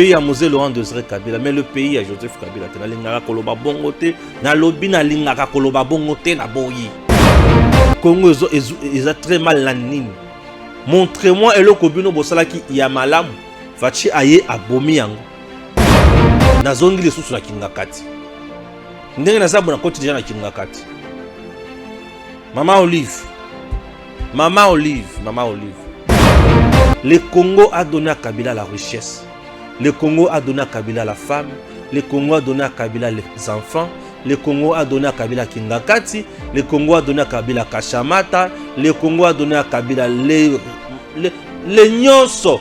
pays à Mosé Laurent Désiré Kabila, mais le pays à Joseph Kabila. Na lingaka koloba bongote, na lobi na lingaka koloba bongote na boyi. Congo ils a très mal la nini. Montrez-moi eloko bino bosalaki ya malamu. Fachi aye abomi yango. Na zongi les sous la kingakati. Ndenge na sabu na koti déjà na kingakati. Maman Olive. Maman Olive. Maman Olive. Le Congo a donné à Kabila la richesse. Le Congo a donné à Kabila la femme. Le Congo a donné à Kabila les enfants. Le Congo a donné à Kabila Kingakati. Le Congo a donné à Kabila Kashamata. Le Congo a donné à Kabila les nyonso.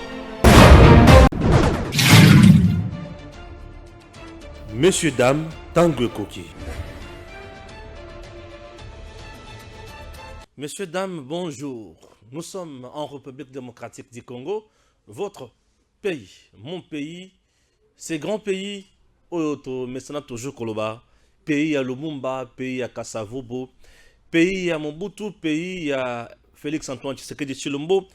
Messieurs, dames, Tanguy Koki. Messieurs, dames, bonjour. Nous sommes en République démocratique du Congo, votre pays, mon pays, ces grands pays, maintenant toujours Koloba, pays à Lumumba, pays à Kasavubu, pays à Mobutu, pays à Félix Antoine Tshisekedi Tshilombo,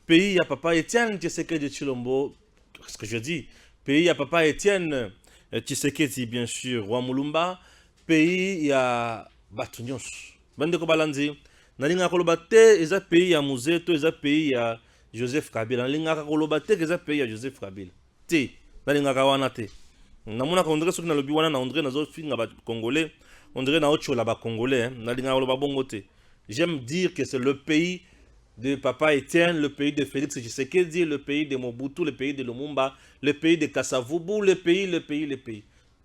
pays à Papa Étienne Tshisekedi Tshilombo, qu'est-ce que je dis? Pays à Papa Étienne Tshisekedi, bien sûr, Roi Mulumba, pays à Batunyos, Bandeko Balanzi. Nalinga kolobate eza pays ya Muzeto eza pays ya Joseph Kabila. Nalinga kolobate eza pays ya Joseph Kabila. Te nalinga kawana te. Namuna ka ondre soki na lobi wana na ondre na zo finga ba congolais, ondre na ochola ba congolais, nalinga koloba bongo te. J'aime dire que c'est le pays de Papa Étienne, le pays de Félix Tshisekedi, le pays de Mobutu, le pays de Lumumba, le pays de Kasavubu, le pays.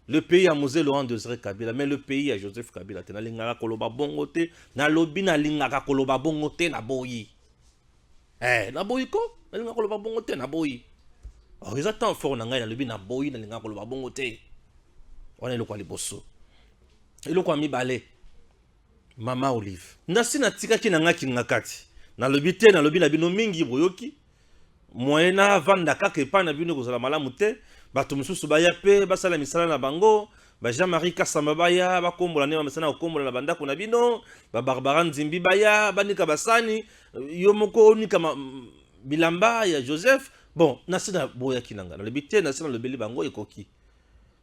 Le pays à Mosé Laurent Désiré Kabila, mais le pays à Joseph Kabila. Na lingaka koloba bongote, na lobi na lingaka koloba bongote na boyi. Na boyi ko? Na lingaka koloba bongote na boyi. Oh, ils attendent fort na ngai na lobi na boyi na lingaka koloba bongote. Wana eloko liboso. Eloko mibale. Mama Olive. Ndasi na tikaki na ngaki ngakati. Na lobi te na lobi na bino mingi boyoki. Moyena vanda kaka epa na bino kozala malamu te. Bato mususu baya pe basala misala na bango ba Jean-Marie Kasamba baya bakombola ne bamesana kokombola na bandako na bino ba Barbara Nzimbi baya banika basani yo moko onika bilamba ya Joseph bon nasina boya kinanga na lebite nasina lobeli bango ekoki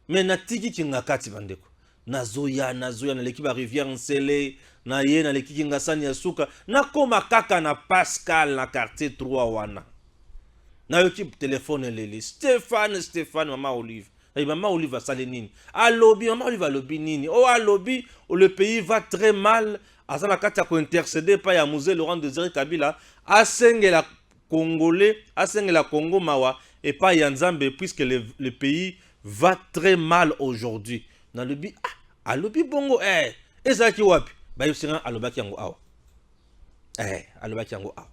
mais natiki kingakati bandeko nazoya na leki ba rivière Nsele na ye na leki kingasani ya suka na koma kaka na Pascal na quartier 3 wana. Na équipe téléphone leli Stéphane Maman Olive. Et Maman Olive a salé nini. Alobi Maman Olive a lobi nini. Oh alobi le pays va très mal. Azana kata ko intercéder pa ya Mosé Laurent Désiré Kabila asengela Congolais, asengela Congo mawa et pas ya Nzambe puisque le pays va très mal aujourd'hui. Na lobi alobi bongo ezaki wapi. Ba yosinga alobaki yango awa. Alobaki yango awa.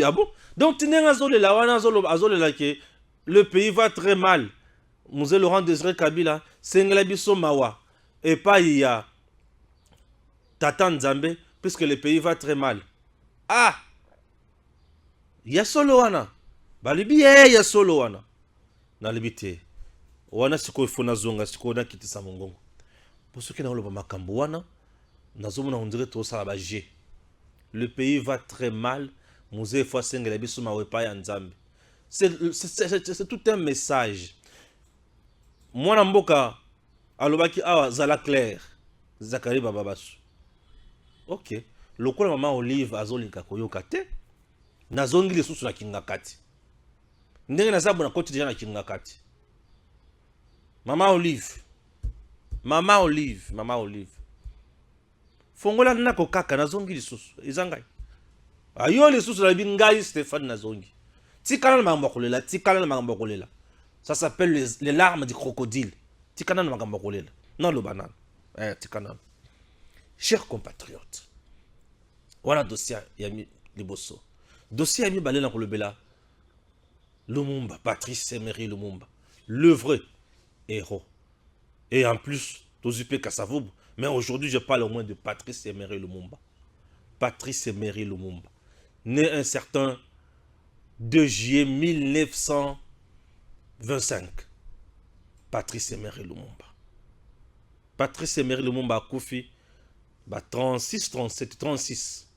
Ah bon? Donc, le pays va très mal. Mosé Laurent Désiré Kabila, Sengelabiso Mawa, et pas il y a Tata Nzambe, puisque le pays va très mal. Il y a solo wana. Balibi, il y a solo wana. Nalibite. Wana siko ifuna zonga, siko na kiti sa mongongo. Pour ceux qui n'ont pas makambo wana, nazomona on dirait tout ça là-bas. Le pays va très mal. C'est tout un message. Moi, Namboka, alobaki awa zala clair. Zakari bababasu. Ok. Lokola Maman Olive azolinka koyoka te. Nazongi les sous la kingakati. Ndenge na sabu na koti déjà na kingakati. Maman Olive. Maman Olive. Fongola nako kaka nazongi les sous. Izangai. Ayo les sous la bingai Stéphane Nazongi. Tikana na makambokolela, tikana na makambokolela. Ça s'appelle les larmes du crocodile. Tikana na makambokolela. Non le banane. Tikana. Chers compatriotes. Voilà dossier yami liboso. Dossier yami balela kolobela. Lumumba, Patrice Emery Lumumba. Le vrai héros. Et en plus, Tozupe Kasavubu. Mais aujourd'hui, je parle au moins de Patrice Emery Lumumba. Patrice Emery Lumumba. Né un certain 2 juillet 1925. Patrice Emery Lumumba. Patrice Emery Lumumba a koufi 36, 37, 36.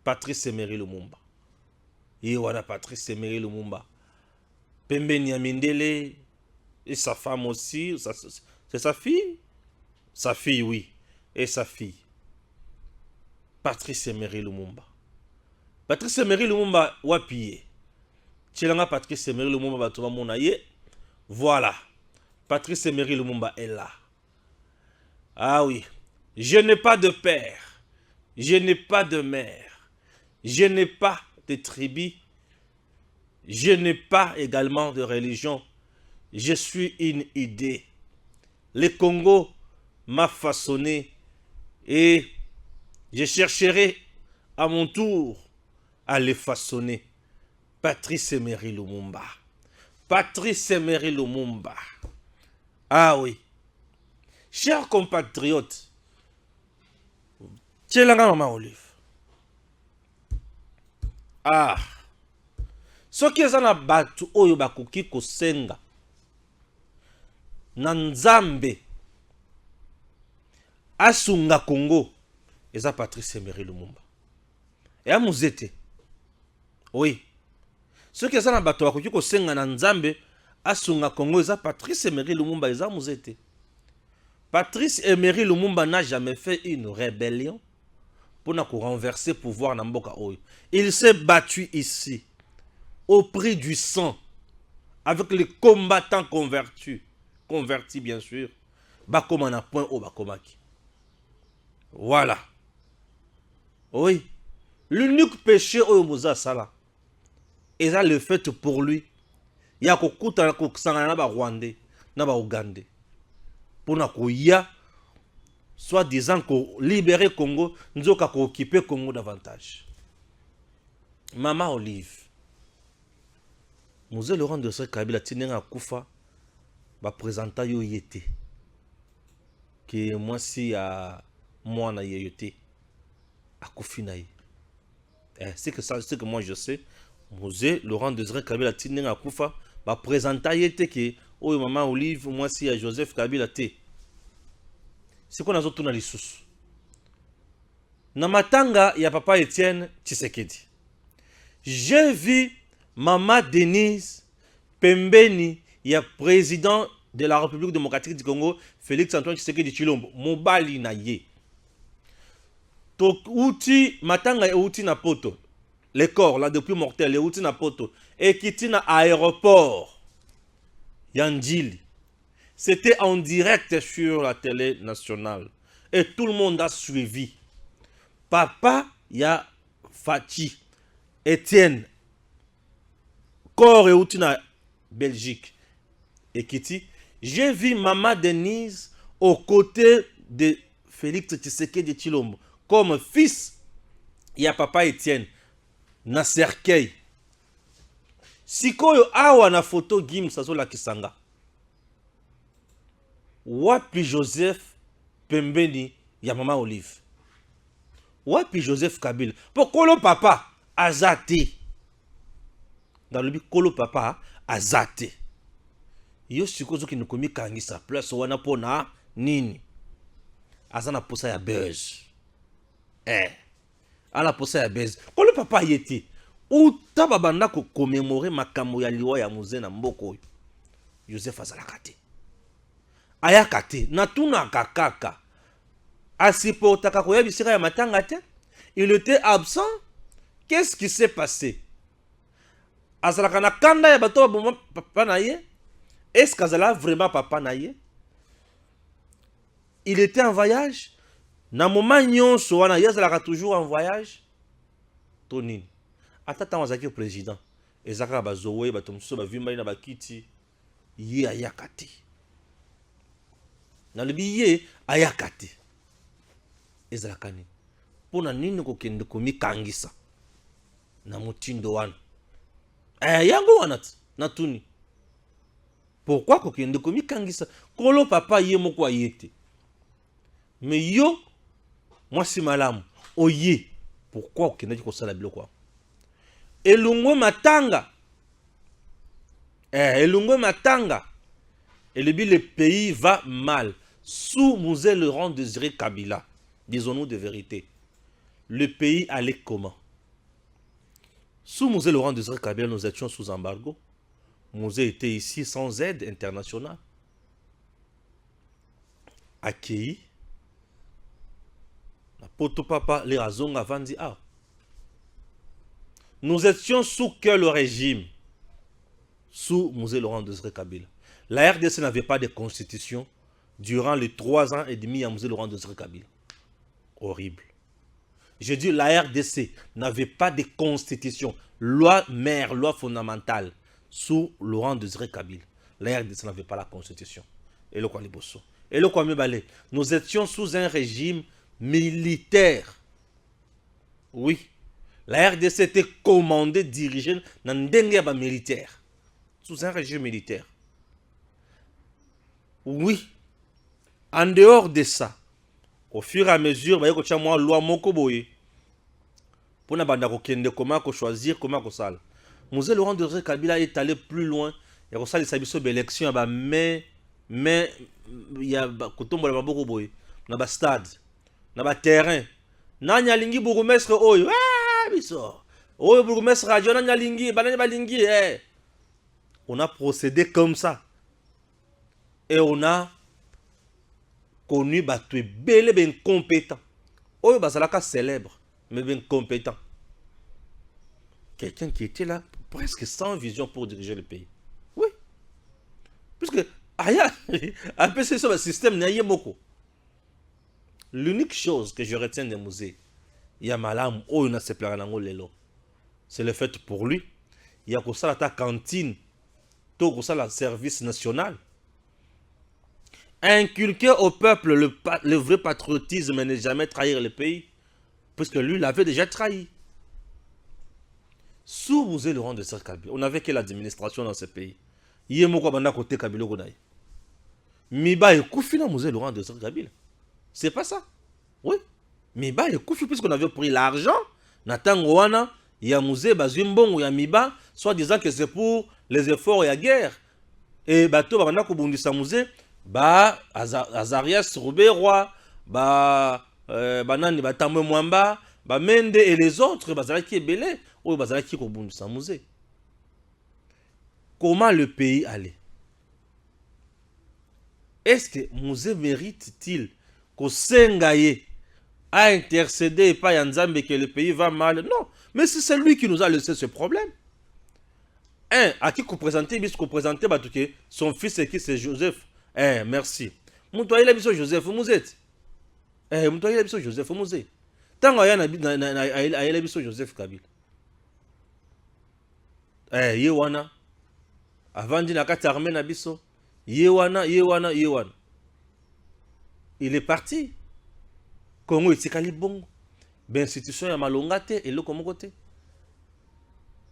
Patrice Emery Lumumba. Et voilà Patrice Emery Lumumba. Pembeni Amindele, et sa femme aussi, c'est sa fille? Sa fille, oui. Et sa fille. Patrice Emery Lumumba. Patrice Emery Lumumba, wapiye. Tchelanga Patrice Emery Lumumba, batouba monaye. Voilà. Patrice Emery Lumumba est là. Ah oui. Je n'ai pas de père. Je n'ai pas de mère. Je n'ai pas de tribu. Je n'ai pas également de religion. Je suis une idée. Le Congo m'a façonné et je chercherai à mon tour à le façonner. Patrice Emery Lumumba. Patrice Emery Lumumba. Ah oui. Chers compatriotes, Tchelanga Mama Olive. Ah. Soki eza na batu oyo bakoki kosenga na Nzambe asunga Congo, eza Patrice Emery Lumumba. Et a muzete. Oui. Soki eza na batu bakoki kosenga na Nzambe asunga Congo, eza Patrice Emery Lumumba, eza muzete. Patrice Emery Lumumba n'a jamais fait une rébellion pour renverser le pouvoir na mboka oyo. Il s'est battu ici au prix du sang avec les combattants convertis bien sûr. Bakoma na point au bakomaki. Voilà. Oui. L'unique péché oyo moza sala, et ça le fait pour lui. Il y a kokuta na kokusanga na ba Rwandais, na ba Ougandais. Pour na koya soit disant qu'on libérer Congo, nous avons occupé Congo davantage. Maman Olive, Mosée Laurent de Kabila Tinenga Koufa va présenter yo yete. Que moi si à moi na yete à Koufinaï. C'est que moi je sais. Mosée Laurent de Kabila Tinenga Koufa va présenter yete que oh maman Olive moi si à Joseph Kabila te. C'est qu'on a d'autres dans les sous. Namatanga, il y a papa Étienne Tshisekedi. J'ai vu maman Denise Pembeni, il y a président de la République démocratique du Congo, Félix Antoine Tshisekedi Tshilombo, Mobali na ye. Donc, outi, matanga et outi na poto. Les corps, là, depuis mortel, les outi na poto. Et kiti na aéroport. Yandjili. C'était en direct sur la télé nationale. Et tout le monde a suivi. Papa, il y a Fati, Étienne, Corps et Outina, Belgique. Et Kitty, j'ai vu Maman Denise aux côtés de Félix Tshisekedi Tshilombo. Comme fils, il y a Papa Étienne, na cercueil. Sikoyo awa na photo Gim Sazola Kisanga. Wapi Joseph Pembeni ya Mama Olive. Wapi Joseph Kabila. Pour Kolo Papa azate. Dans le but Kolo Papa azate. Yo sikozo ki nukomi kangisa plus wana pona nini. Azana posa ya buzz. Ala posa ya buzz. Kolo Papa yeti. Ou tababanda ko commémorer makambo ya liwa ya muze na mboko. Joseph azalakate. Ayakate, natuna kakaka. Asipotaka koya bisika ya matanga te. Il était absent. Qu'est-ce qui s'est passé? Azalaka na kanda ya bato ba papa na ye. Est-ce qu'azala vraiment papa na ye? Il était en voyage. Na moment nyonso wana yazalaka toujours en voyage. Tonini. Atata wazaki président. Ezaka bazowe bato muso ba vimba na bakiti. Ye ayakate. Na libiye ayakate. Ezalakani. Pona nini kokende komi kangisa. Na mutindo wana. Yango wana natuni. Pourquoi kokende komi kangisa? Kolo papa ye moko ayete. Mais yo, moi si malamu. Oye. Pourquoi kokende kosala biloko? Elungwe matanga. Elungwe matanga. Et le pays va mal. Sous Mosée Laurent Désiré Kabila, disons-nous de vérité, le pays allait comment? Sous Mosée Laurent Désiré Kabila, nous étions sous embargo. Musée était ici sans aide internationale. Accueilli. Poto papa, les razons avant dit ah. Nous étions sous quel régime? Sous Musée Laurent Désiré Kabila. La RDC n'avait pas de constitution durant les 3 ans et demi à Musée Laurent Désiré Kabila. Horrible. Je dis la RDC n'avait pas de constitution, loi mère, loi fondamentale sous Laurent Désiré Kabila. La RDC n'avait pas la constitution. Et le Kwaliboso. Et le Kwame, nous étions sous un régime militaire. Oui. La RDC était commandée, dirigée dans un militaire. Sous un régime militaire. Oui. En dehors de ça, au fur et à mesure, il y a une loi Mokoboye. Pour ne comment choisir, comment ça. Musée Laurent Désiré Kabila est allé plus loin. Il y a ça, les élections, mais il y a un stade, un terrain. Nanya lingi bourgmestre oyo. Ah, biso. Oyo bourgmestre radio nanya lingi, banane balingi eh. On a procédé comme ça. Et on a connu battu belé ben compétent. Oyo bazalaka célèbre, mais ben compétent. Quelqu'un qui était là presque sans vision pour diriger le pays. Oui. Puisque un peu c'est ça le système n'y a beaucoup. L'unique chose que je retiens des musées, il y a malam oh il se lelo. C'est le fait pour lui, il y a ça la cantine, tout ça la service national. Inculquer au peuple le vrai patriotisme et ne jamais trahir le pays, puisque lui l'avait déjà trahi. Sous Musée Laurent Désiré Kabila, on n'avait que l'administration dans ce pays. Il y a beaucoup de côté Kabila Gonaï. Miba et Koufi dans Musée Laurent Désiré Kabila. C'est pas ça. Oui. Miba et Koufi, puisqu'on avait pris l'argent, Nathan Wana, il y a Musée Bazumbon ou il y a Miba, soit disant que c'est pour les efforts et la guerre. Et bateau Babana Koubundisa Musée, ba Azarias Rouberoi, ba Banani Batamwe Mwamba, ba Mende et les autres, Bazalaki et Belé, ou Bazalaki Koubundisa Musée. Comment le pays allait? Est-ce que Musée mérite-t-il qu'au Sengaye a intercédé et pas Yanzambe que le pays va mal? Non, mais c'est lui qui nous a laissé ce problème. À qui qu'on présentait, son fils et qui c'est Joseph. Merci. Moutoye la biso Joseph Mouzet. Moutoye la biso Joseph Mouzet. Tant qu'il y a la biso Joseph Kabila. Yewana. Avant de armée na biso. Yewana. Il est parti. Congo est bon. Ben institution ya malongate et le comme côté.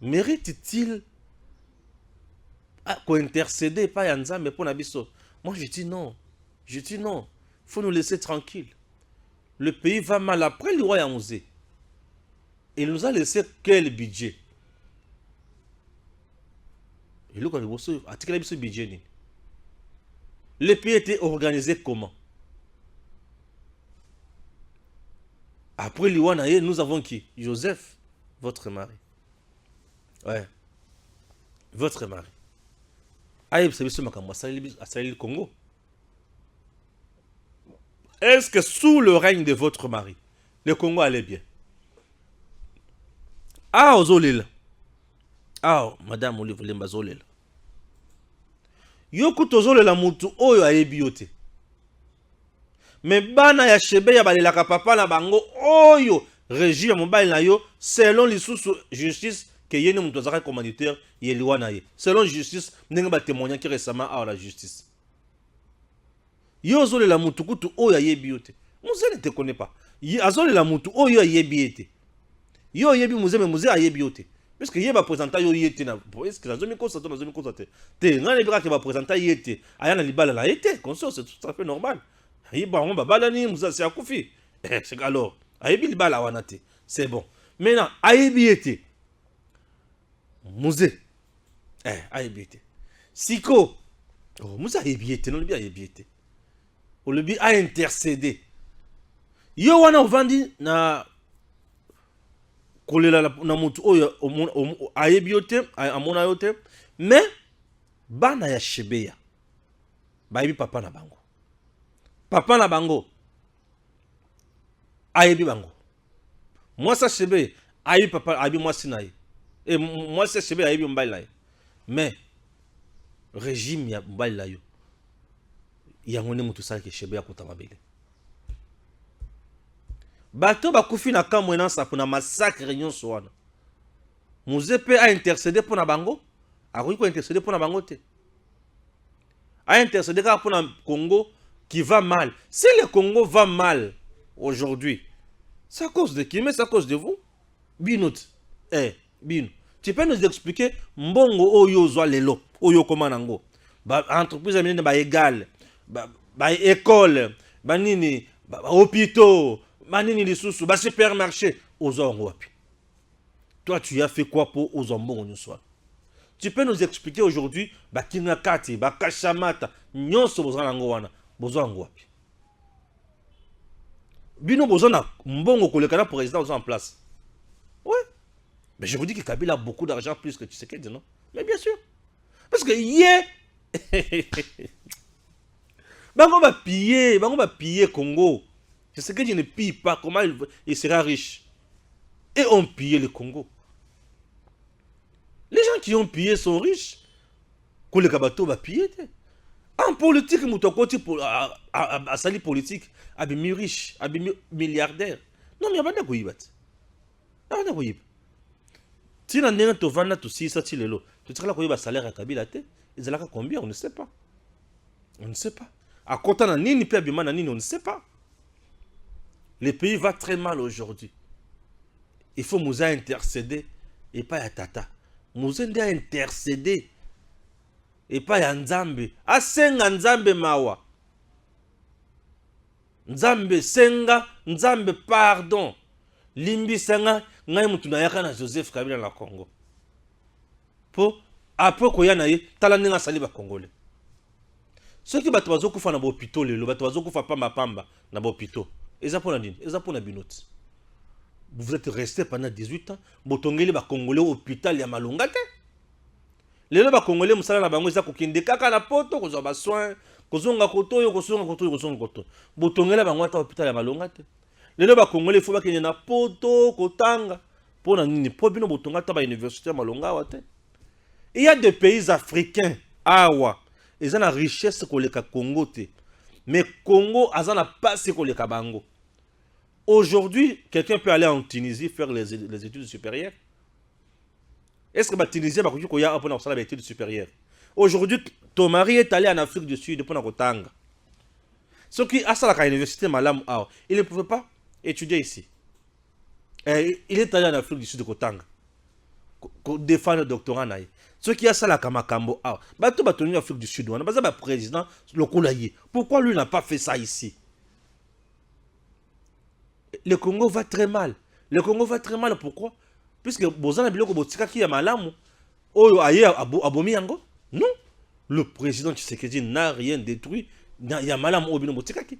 Mérite-t-il qu'on intercède pas Yanza mais pour Nabiso? Moi je dis non. Je dis non. Il faut nous laisser tranquille. Le pays va mal après le roi Yamouzé. Il nous a laissé quel budget? Et le budget. Le pays était organisé comment? Après l'Iwanaye, nous avons qui? Joseph, votre mari. Ouais. Votre mari. Aïe, c'est le Congo. Est-ce que sous le règne de votre mari, le Congo allait bien? Ah, Ozolil. Ah, madame Olivier Mbazolil. Yoku tozole la mutu oyo ayebiote. Mais bana ya chebe ya balelaka papa na bango oyo régir mobile na yo selon lisusu justice que yene mutu azaka commanditaire yeliwa na ye. Selon justice ndenge ba témoigner qui récemment à la justice. Yo zole la mutu kutu oyo ayebiote. Musée ne te connaît pas. Azole la mutu oyo ayebiote. Yo yebi musée mais musée ayebiote. Parce que yeba présenter yo yete na est-ce que nazomi ko sato nazomi ko saté. Te ngane bika ke ba présenter yete ayana libala la yete conscience c'est tout à fait normal. Yeba on ba balani musa c'est akufi. C'est alors ayebi libala wana te. C'est bon. Maintenant ayebi yete. Musée ayebi yete. Siko oh musa ayebi yete non bien ayebi yete. O le bi a intercédé. Yo wana ovandi na kolela na mutu oyo ayebiote amona yote mais bana ya Shebeya bayebi papa na bango. Papa na bango ayebi bango. Mwasi Shebeya ayebi papa, ayebi mwasi na ye. Et mwasi Shebeya ayebi mbali na ye. Mais régime ya mbali na yo yango nde mutu salaki Shebeya kota mabele. Bato bakufi na kamwe na sapo na massacre nyonso wana. Muzepe a intercédé pour na bango, a intercédé pour na bango te. A intercédé pour na Congo qui va mal. Si le Congo va mal aujourd'hui, c'est à cause de qui? Mais c'est à cause de vous. Binot. Bino. Tu peux nous expliquer mbongo oyo zwa lelo, oyo komanango. Ba entreprise amene ba égal, ba école, ba nini, ba hôpitaux, ba nini lisusu, ba supermarché, ozo wapi. Toi, tu as fait quoi pour aux ombons nous soir? Tu peux nous expliquer aujourd'hui, Bakina Kati, Bakashamata, Nyonso Bozanango wana, Bozango wapi? Bino Bozana, Mbongo Kolekana pour résident en place. Ouais. Mais je vous dis que Kabila a beaucoup d'argent plus que tu sais qu'elle non? Mais bien sûr. Parce que hier, Bango va piller Congo. Je sais que je ne pille pas, comment il sera riche. Et on pille le Congo. Les gens qui ont pillé sont riches. Quand le Kabato va piller. En politique, à sali politique, abimi riche, abimi milliardaire. Non, mais il n'y a pas de quoi. Il n'y a pas de quoi. Si on a un to vana to si ça tilelo, tu sais là quoi salaire à Kabila te, ils allaient combien on ne sait pas. On ne sait pas. À côté na nini pe abima na nini on ne sait pas. Le pays va très mal aujourd'hui. Il faut nous intercéder et pas à tata. Nous a intercédé et pas à Nzambe. A senga Nzambe mawa. Nzambe senga, Nzambe pardon. Limbi senga, ngai mutu na yaka na Joseph Kabila na Congo. Po après koya na ye, tala ninga sali ba Congolais. Ceux qui bato bazo kufa na bo hôpital lelo, bato bazo kufa pamba na bo hôpital. Eza pona nini? Eza pona binoti. Vous êtes resté pendant 18 ans, botongeli ba Congolais au hôpital ya Malunga te. Lelo ba Congolais musala na bango eza kokinde kaka na poto kozwa ba soins, kozonga kotoyo. Botongela bango ata hôpital ya Malunga te. Lelo ba Congolais faut ba kende na poto kotanga. Pona nini? Po bino botonga ta ba université ya Malunga wa te. Il y a des pays africains awa, ils ont la richesse koleka Congo te. Mais Congo azana pas ce koleka bango. Aujourd'hui, quelqu'un peut aller en Tunisie faire les études supérieures. Est-ce que la Tunisie va faire les études supérieures? Aujourd'hui, ton mari est allé en Afrique du Sud pour Nakotanga. Ce qui a ça à l'université Malam, il ne pouvait pas étudier ici. Il est allé en Afrique du Sud de Kotanga. Défendre le doctorat. Ce qui a ça à Kamakambo, bateau en Afrique du Sud, on a pas le président, le Koulaye. Pourquoi lui n'a pas fait ça ici? Le Congo va très mal. Le Congo va très mal, pourquoi? Puisque Bozana Biloko Botika qui est malamu. Oyo aye abomi yango? Non. Le président Tshisekedi n'a rien détruit. Il y a malamu obino Botika qui.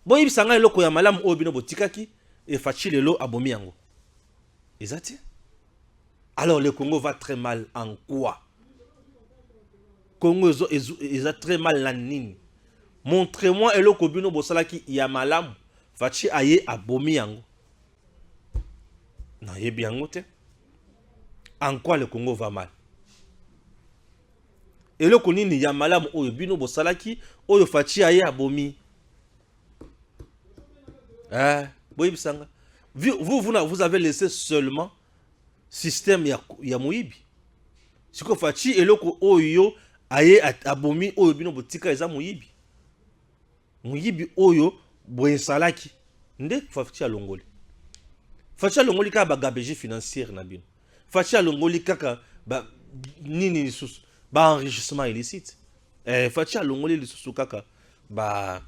Bon, il s'en a loko ya malamu obino Botika qui. Et fachi lelo abomi yango. Exactement. Alors le Congo va très mal en quoi? Congo ils a très mal la nini. Montrez-moi eloko bino bosala qui ya malamu. Fachi aye abomi yango. Na yebi yango te. En quoi le Congo va mal? Eloko nini ya malamu oyo bino bosalaki oyo fachi aye abomi. Boyibisanga. Vous avez laissé seulement système ya moyibi. Siko fachi eloko oyo aye abomi oyo bino botika eza moyibi. Moyibi oyo boyesalaki nde fachi alongoli. Fachi alongoli kaka bagabegie financière na bino. Fachi alongoli kaka nini lisusu ba enrichissement illicite. Fachi alongoli lisusu kaka ba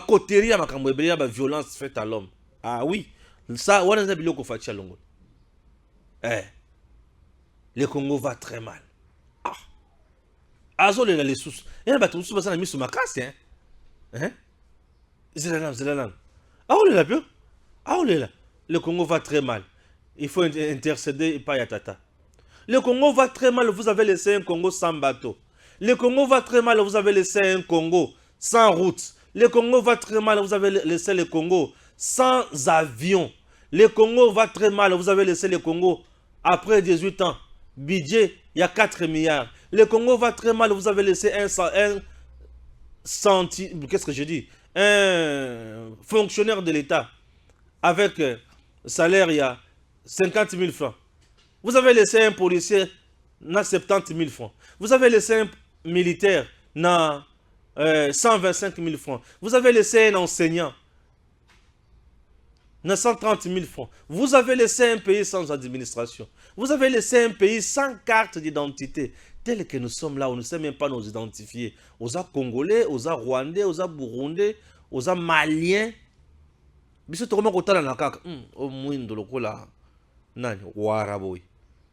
koteria makambo ebele ba violence faite à l'homme. Ah oui, ça wana za biloko fachi alongoli. Le Congo va très mal. Azole la lisusu. Yana ba tusu basana misu makasi Zélalan. Le Congo va très mal. Il faut intercéder et pas yatata. Le Congo va très mal, vous avez laissé un Congo sans bateau. Le Congo va très mal, vous avez laissé un Congo sans route. Le Congo va très mal, vous avez laissé le Congo sans avion. Le Congo va très mal, vous avez laissé le Congo après 18 ans. Budget, il y a 4 milliards. Le Congo va très mal, vous avez laissé un qu'est-ce que je dis? Un fonctionnaire de l'État avec salaire, il y a 50 000 francs. Vous avez laissé un policier na 70 000 francs. Vous avez laissé un militaire na 125 000 francs. Vous avez laissé un enseignant na 130 000 francs. Vous avez laissé un pays sans administration. Vous avez laissé un pays sans carte d'identité. Tel que nous sommes là, on ne sait même pas nous identifier. Aux Congolais, aux Rwandais, aux Burundais, aux Maliens. Biso tokoma kotala na kaka o mwindo lokola nani waraboy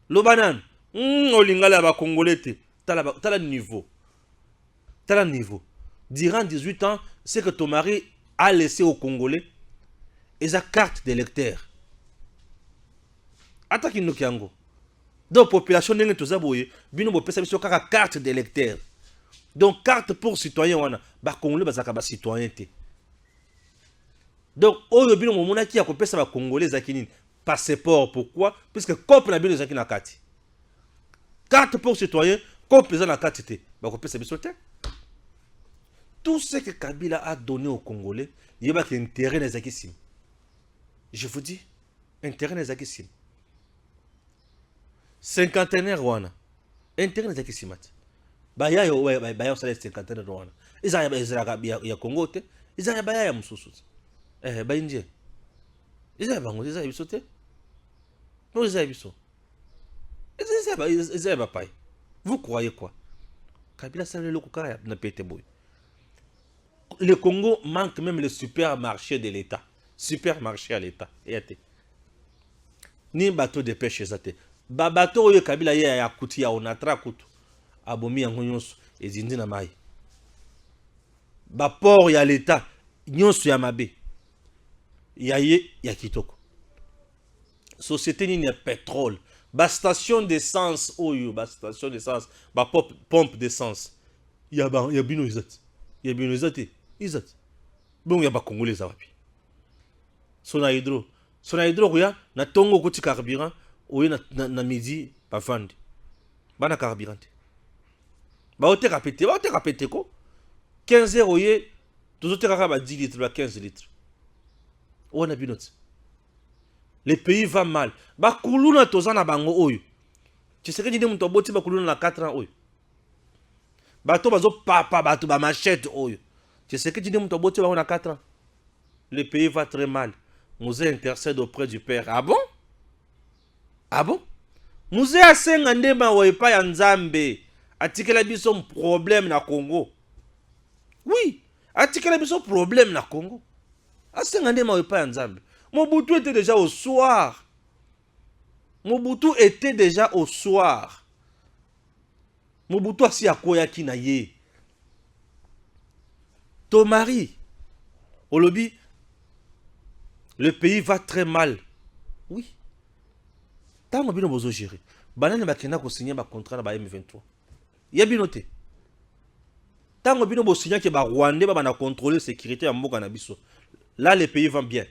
lobanan olingala ba congolais te tala niveau durant 18 ans c'est que ton mari a laissé aux congolais et sa carte d'électeur ataki no kiango donc population ndenge tozaboye bino bo pesa biso kaka carte d'électeur donc carte pour citoyen wana ba congolais bazaka ba citoyen te. Donc, oyo bino momona ki akopesa ba congolais zakini passeport. Pourquoi? Puisque cop na bino zakini na kati. Carte pour citoyen, cop na kati te. Ba kopesa biso te. Tout ce que Kabila a donné aux Congolais, il y a un intérêt na zakisim. Je vous dis, intérêt na zakisim. Cinquantenaire wana. Intérêt na zakisim. Ba ya yo ba ya sala cinquantenaire wana. Ya Congo te, ya ba ya mususu. Bainje. Ils ont biso te. Non, ils ont biso. Ils ont pas. Vous croyez quoi? Kabila sale le kokara na pété boy. Le Congo manque même le supermarché de l'État. Supermarché à l'État. Ni bateau de pêche zate. Ba bateau yo Kabila ya kuti ya onatra kutu. Abomi yango nyonso ezindi na mai. Ba port ya l'État nyonso ya mabe. Ya kitoko. Société ni pétrole. Ba station d'essence oyo, ba station d'essence, ba pompe d'essence. Ya bino izat. Ya bino izate. Izat. Bon ya ba congolais za wapi. Sona hydro ya na tongo kuti carburant oyo na midi ba vendre. Bana carburant. Ba ote kapete ko. 15 € ye, tozoteka ba 10 litres ba 15 litres. On a vu notre. Le pays va mal. Ba kuluna tozana bango oyo. Tu sais que ni muto boti ba kuluna na 4 ans oyo. Ba to bazo papa ba to ba machette oyo. Tu sais que ni muto boti ba na 4 ans. Le pays va très mal. Mouzé intercède auprès du Père. Ah bon? Ah bon? Mouzé a senga ndema wa epa ya Nzambe. Atikela biso problème na Congo. Oui, atikela biso problème na Congo. Mobutu était déjà au soir. Mobutu était déjà au soir. Mobutu asi akoyaki na ye. Ton mari, Olobi, le pays va très mal. Oui. Tango bino bozo gérer. Banane bakenda ko signer ba contrat na ba M23. Ya binote. Tango bino bo signer ke ba Rwandais ba na contrôler sécurité ya mboka na biso. Là, les pays vont bien.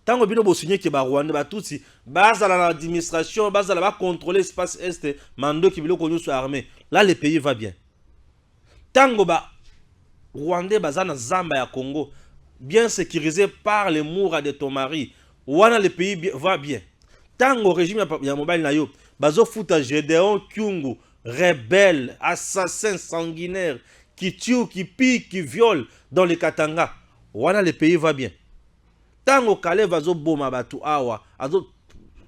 Tant que bino signé que Rwanda ba tout si base à l'administration, base à la contrôler l'espace est, mando qui bilo konyo sur armée. Là, les pays va bien. Tant que Rwanda bazana zamba ya Congo, bien sécurisé par les moura de ton mari. Wana le pays va bien. Tant que régime ya mobile na yo, bazo futa Gédéon Kyungu, rebelle, assassin sanguinaire, qui tue, qui pique, qui viole dans les Katanga. Wana le pays va bien. Tango Kale vazo boma batu awa, azo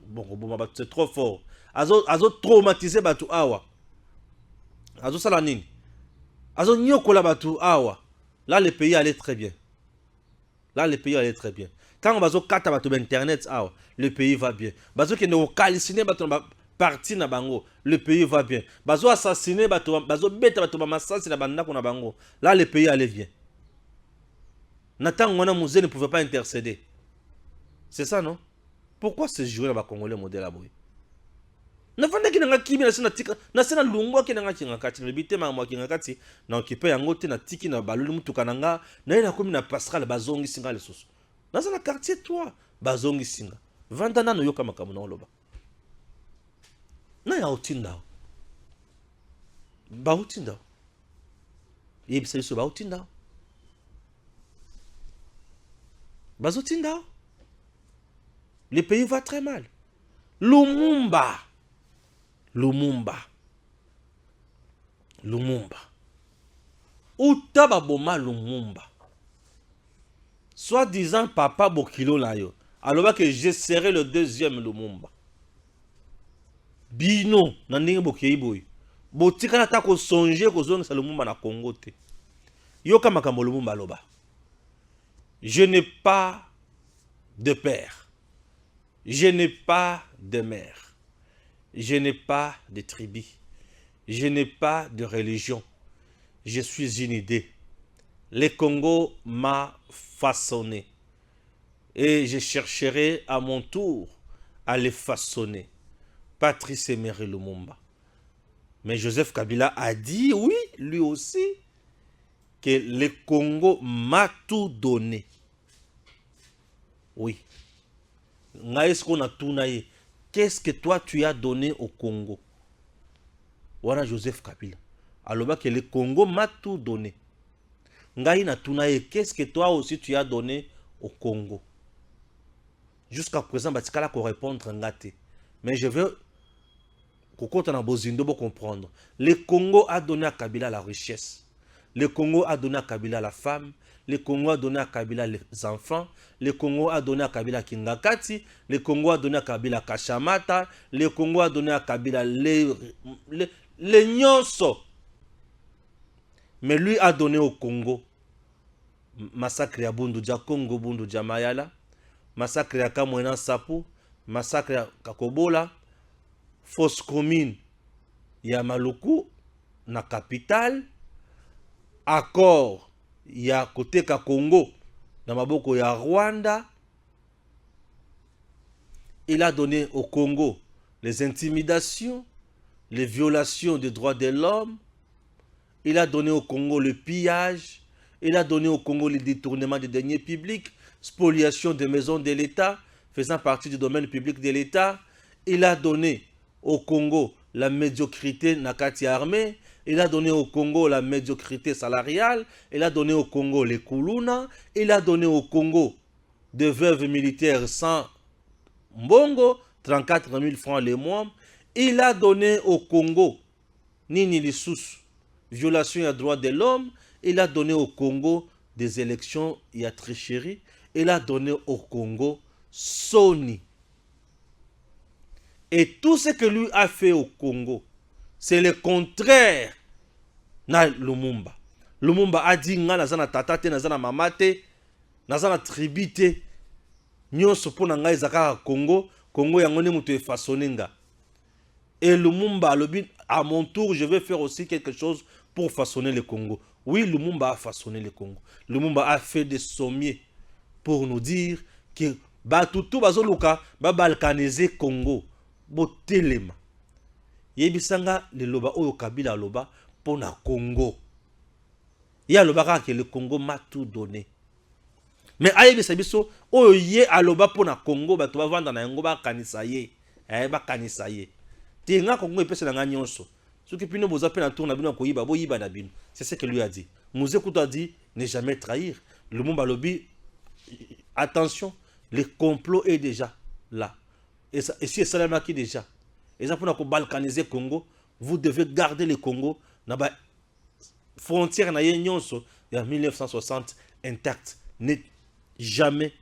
bon boma batu c'est trop fort. Azo traumatiser batu awa. Azo salanini. Azo nyokola batu awa. Là le pays allait très bien. Là le pays allait très bien. Quand bazo kata batu internet awa, le pays va bien. Bazo ke no kalisine batu parti na bango, le pays va bien. Bazo assassiner batu, bazo beta batu ba masasi na bandako na bango. Là le pays allait bien. Nathan Mouzé ne pouvait pas intercéder. C'est ça, non? Pourquoi se jouer dans le Congolais modèle à boy? Nafanda ki nanga kimi na sina tika na sina lungwa ki nanga kinga kati na bite ma mwa kinga kati na okipe yango te na tiki na balulu mutuka nanga na ina komi na Pascal bazongi singa lesusu. Na za na quartier toi bazongi singa. Vanda nano yoka makamu na oloba. Na ya otinda. Ba otinda. Yebisa biso ba otinda. Bazotinda. Le pays va très mal. Lumumba. Utaba boma Lumumba. Soi-disant papa Bokilo na yo. Alors que je serai le deuxième Lumumba. Bino na ndenge bokei boy. Botika na ta ko songer ko zonga sa Lumumba na Congo te. Yoka makambo Lumumba loba. Je n'ai pas de père. Je n'ai pas de mère. Je n'ai pas de tribu. Je n'ai pas de religion. Je suis une idée. Le Congo m'a façonné. Et je chercherai à mon tour à les façonner. Patrice Emery Lumumba. Mais Joseph Kabila a dit, oui, lui aussi, que le Congo m'a tout donné. Oui. Qu'est-ce que toi tu as donné au Congo? Voilà Joseph Kabila. Alors que le Congo m'a tout donné. Qu'est-ce que toi aussi tu as donné au Congo? Jusqu'à présent, Batikala qu'on répondre ngate. Mais je veux comprendre. Le Congo a donné à Kabila la richesse. Le Congo a donné à Kabila la femme. Le Congo a donné à Kabila les enfants. Le Congo a donné à Kabila Kingakati. Le Congo a donné à Kabila Kashamata. Le Congo a donné à Kabila les nyonso. Mais lui a donné au Congo massacre à Bunduja Congo, Bunduja Mayala, massacre à Kamwena Sapu, massacre à Kakobola, fausse commune ya Maluku na capitale, accord ya Koteka Congo na maboko ya Rwanda. Il a donné au Congo les intimidations, les violations des droits de l'homme. Il a donné au Congo le pillage. Il a donné au Congo le détournement des deniers publics, spoliation des maisons de l'État, faisant partie du domaine public de l'État. Il a donné au Congo la médiocrité nakati armée. Il a donné au Congo la médiocrité salariale. Il a donné au Congo les Kuluna. Il a donné au Congo des veuves militaires sans mbongo, 34 000 francs les mois. Il a donné au Congo Nini Lissous, violation des droits de l'homme. Il a donné au Congo des élections, il y a tricherie. Il a donné au Congo Sony. Et tout ce que lui a fait au Congo, c'est le contraire na Lumumba. Lumumba a dit nga nazana tatate, nazana mamate, nazana tribute. Nyonso pona nga ezaka Congo, Congo yangone mutu e façonninga. Et Lumumba à mon tour, je vais faire aussi quelque chose pour façonner le Congo. Oui, Lumumba a façonné le Congo. Lumumba a fait des sommiers pour nous dire que Batutu bazoluka ba balkaniser Congo. Botelema. Yebisanga le loba oyo Kabila loba pour na Congo. Ya loba que le Congo m'a tout donné. Mais ayebisa biso oyo ye aloba pour na Congo ba to ba vanda na yango ba kanisa ye. Ba kanisa ye. Tinga Congo epese na nyonso. Ce qui pino boza pe na tour na bino ko yiba bo yiba na bino. C'est ce que lui a dit. Mouzé Kouta a dit ne jamais trahir. Le Lumumba lobi, attention, le complot est déjà là. Et si c'est là qui déjà. Et ça pour balkaniser Congo, vous devez garder le Congo na ba frontière na nyonso en 1960 intact. Ne jamais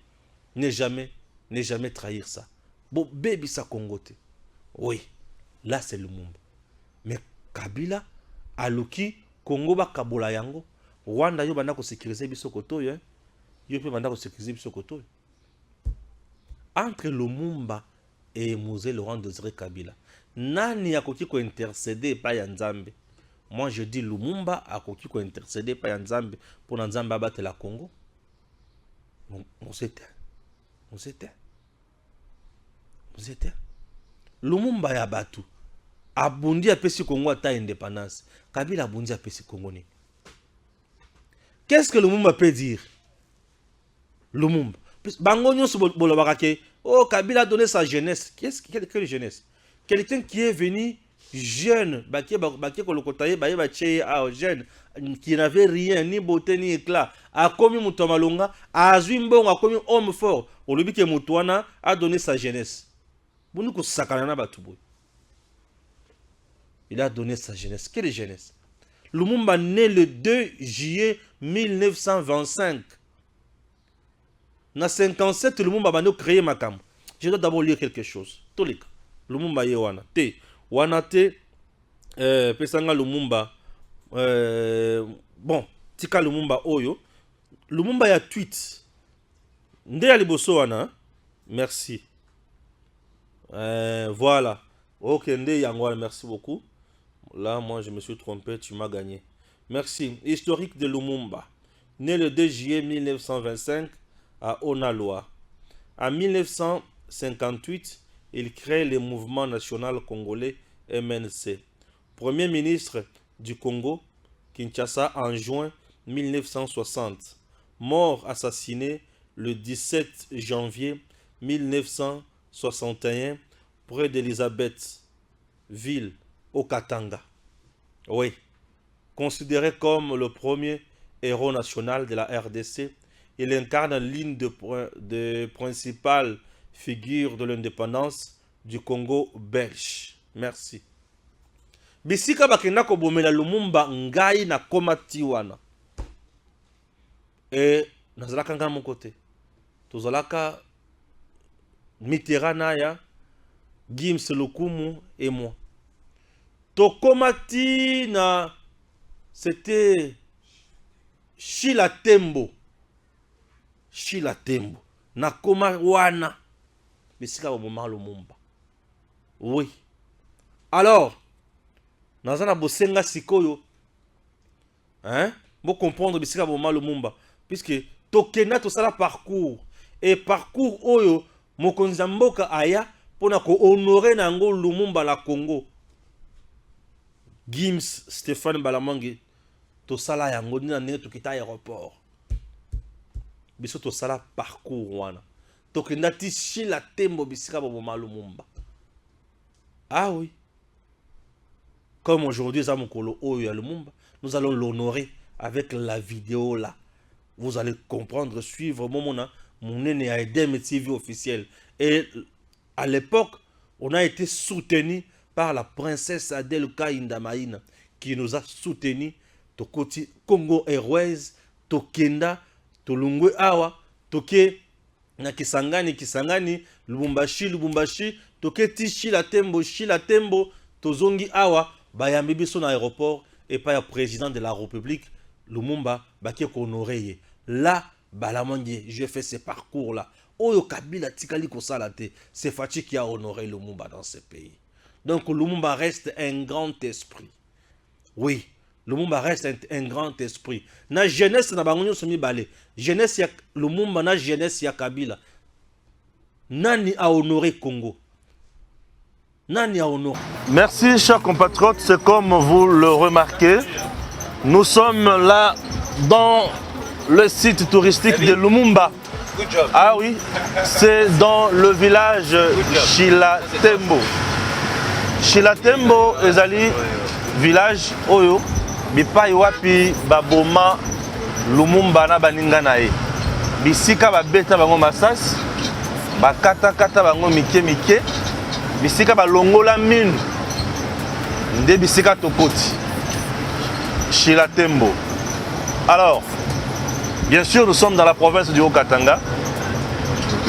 trahir ça. Bon baby ça Congo te. Oui, là c'est le Lumumba. Mais Kabila aluki Congo ba kabola yango. Rwanda yo banda ko sécuriser biso koto yo. Yo pe banda ko sécuriser biso koto. Entre Lumumba et Mosé Laurent Désiré Kabila, nani akoki ko intercéder pa ya Nzambe? Moi je dis Lumumba akoki ko intercéder pa ya Nzambe pour Nzambe abattre la Congo. On s'était. Lumumba ya batu. Abundi a pesi Congo à ta indépendance. Kabila Abundi a pesi Congo. Qu'est-ce que Lumumba peut dire? Lumumba. Bango nyonso bolobaka ke oh Kabila a donné sa jeunesse. Quelle jeunesse? Quelqu'un qui est venu jeune, jeune, qui n'avait rien, ni beauté, ni éclat, a commis Moutomalonga, a Zuimbong, a commis homme fort. Au lieu que Moutouana a donné sa jeunesse. Il a donné sa jeunesse. Quelle jeunesse? Lumumba né le 2 juillet 1925. Na 57, Lumumba a créé Makam. Je dois d'abord lire quelque chose. Tolika. Lumumba ye wana. Te. Wana te. Pesanga Lumumba. Bon. Tika Lumumba oyo. Lumumba ya tweet. Nde ya liboso wana. Merci. Voilà. Ok, nde yangwana. Merci beaucoup. Là, moi, je me suis trompé. Tu m'as gagné. Merci. Historique de Lumumba. Né le 2 juillet 1925 à Onaloa. En 1958, il crée le mouvement national congolais MNC. Premier ministre du Congo, Kinshasa, en juin 1960. Mort assassiné le 17 janvier 1961 près d'Elisabethville, au Katanga. Oui. Considéré comme le premier héros national de la RDC, il incarne l'une des principales figures de l'indépendance du Congo belge. Merci. Bisika bakenda ko bomela Lumumba ngai na komati wana. Et nazalaka ngana mon côté. Tozalaka Mitterrand ya Gims Lukumu et moi. Tokomati na c'était Shila Tembo. Shila Tembo. Na koma wana. Bisika bomema Lumumba. Oui. Alors, nazana bosenga sikoyo. Hein? Pour comprendre bisika bomema Lumumba. Puisque tokena to sala parcours. Et parcours oyo mokonzi mboka aya pona ko honorer nango Lumumba la Congo. Gims Stéphane Balamangi to sala yango na ndenge tokita aéroport. Biso to sala parcours wana. Tokenda ti Shila Tembo bisika bomema Lumumba. Ah oui. Comme aujourd'hui Zamokolo Oyo ya Lumumba, nous allons l'honorer avec la vidéo là. Vous allez comprendre, suivre mon aîné à Edem TV officiel. Et à l'époque, on a été soutenu par la princesse Adèle Kaïndamaïna qui nous a soutenus. Tokoti Congo Airways, Tokenda, Tolungwe Awa, Toke na Kisangani, Lubumbashi, Toke Shila Tembo, Tozongi Awa, Bayambi biso na aéroport et pas le président de la République, Lumumba, Baké Honoré. Là, Balamangi, je fais ce parcours là. Oyo Kabila Tikali Kosalate, c'est Fati qui a honoré Lumumba dans ce pays. Donc Lumumba reste un grand esprit. Oui, Lumumba reste un grand esprit. Na jeunesse na bangonyo somi balé. Jeunesse ya Lumumba na jeunesse ya Kabila. Nani a honoré Congo? Nani a honoré? Merci chers compatriotes, c'est comme vous le remarquez. Nous sommes là dans le site touristique de Lumumba. Ah oui, c'est dans le village Shila Tembo. Shila Tembo ezali village oyo bipai wapi baboma Lumumba na baninga na ye. Bisika babeta bango masasi, bakata bango mike. Bisika balongola mine. Nde bisika tokoti. Shila Tembo. Alors, bien sûr, nous sommes dans la province du Haut-Katanga.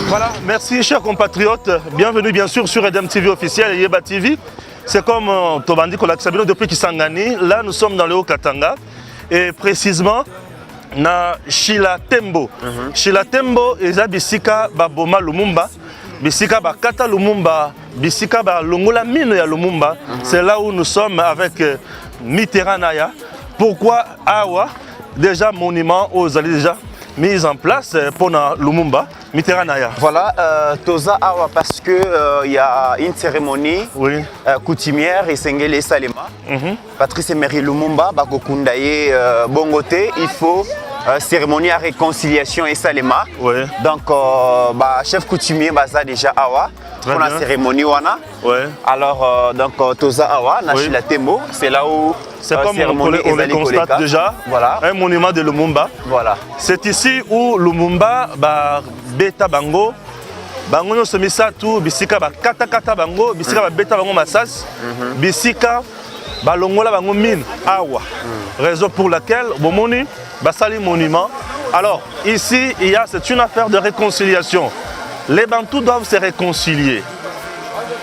Voilà, merci chers compatriotes. Bienvenue bien sûr sur Edem TV officiel et Yeba TV. C'est comme Tobandi Kolakisabino depuis Kisangani. Là, nous sommes dans le Haut-Katanga. Et précisément, na Shila Tembo. Shila Tembo, eza bisika baboma Lumumba. Bisika bakata Lumumba. Bisika ba longola mine ya Lumumba. C'est là où nous sommes avec Mitterrand Naya. Pourquoi Awa? Déjà monument aux alliés déjà mise en place pour Lumumba, Mitterrand Naya. Voilà, Toza Awa parce que y a une cérémonie coutumière et Sengele Salema. Patrice Emery Lumumba, Bakokundaye Bongote, il faut cérémonie à réconciliation et Salema. Donc, chef coutumier Baza déjà Awa pour la cérémonie Wana. Alors, donc Toza Awa, Nashila Tembo, c'est là où c'est comme on le constate déjà, un monument de Lumumba. Voilà. C'est ici où Lumumba, Beta Bango, Bango no semisa tout, Bisika kata Bango, Bisika Beta Bango Massas, Bisika Balongola Bango Mine, Awa. Raison pour laquelle, Bomoni, Basali Monument. Alors, ici, c'est une affaire de réconciliation. Les Bantous doivent se réconcilier.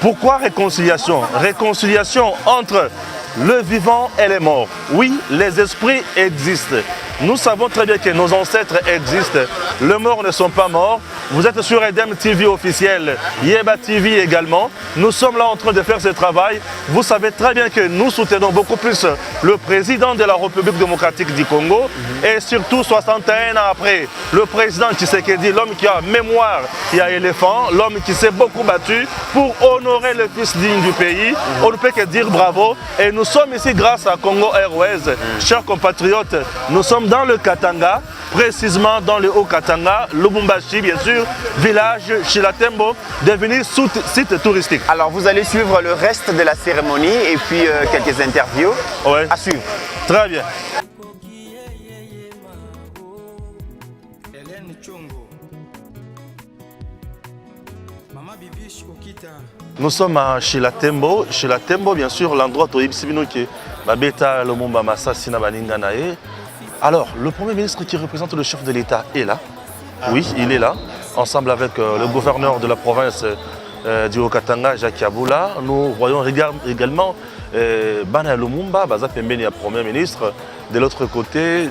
Pourquoi réconciliation? Réconciliation entre le vivant et les morts. Oui, les esprits existent. Nous savons très bien que nos ancêtres existent. Les morts ne sont pas morts. Vous êtes sur Edem TV officiel, Yeba TV également. Nous sommes là en train de faire ce travail. Vous savez très bien que nous soutenons beaucoup plus le président de la République démocratique du Congo. Et surtout 61 ans après, le président Tshisekedi, l'homme qui a mémoire, qui a éléphant, l'homme qui s'est beaucoup battu pour honorer le fils digne du pays. On ne peut que dire bravo. Et nous sommes ici grâce à Congo Airways. Chers compatriotes, nous sommes dans le Katanga, précisément dans le Haut-Katanga, Lubumbashi, bien sûr, village Chilatembo, devenu site touristique. Alors vous allez suivre le reste de la cérémonie et puis quelques interviews à suivre. Très bien. Nous sommes à Chilatembo. Chilatembo, bien sûr, l'endroit où Ibsibinoke, Babeta, Lumumba, Massasina, Baninga, Nae. Alors, le Premier ministre qui représente le chef de l'État est là. Oui, il est là, ensemble avec le gouverneur de la province du Haut-Katanga, Jacques Yaboula. Nous voyons également Bana Lumumba, Baza Pembeni, Premier ministre. De l'autre côté,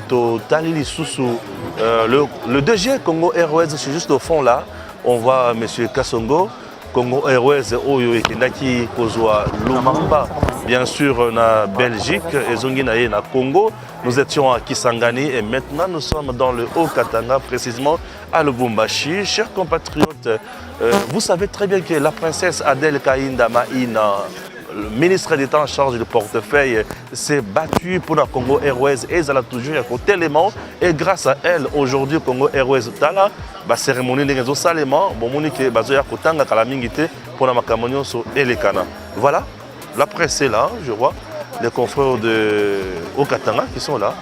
Talili Soussou, le DG Congo Airways, c'est juste au fond là. On voit M. Kassongo, Congo Airways, Oyo et Kenaki Kozwa Lumumba. Bien sûr, na Belgique et Zonginaye na Congo. Nous étions à Kisangani et maintenant nous sommes dans le Haut-Katanga, précisément à Lubumbashi. Chers compatriotes, vous savez très bien que la princesse Adèle Kainda Maïna, le ministre d'État en charge du portefeuille, s'est battue pour la Congo Airways et elle a toujours un côté élément. Et grâce à elle, aujourd'hui, Congo Airways Tala, la cérémonie de réseau Salément, pour la Makamonio sur Elekana. Voilà, la presse est là, je vois. Les confrères de Haut-Katanga qui sont là.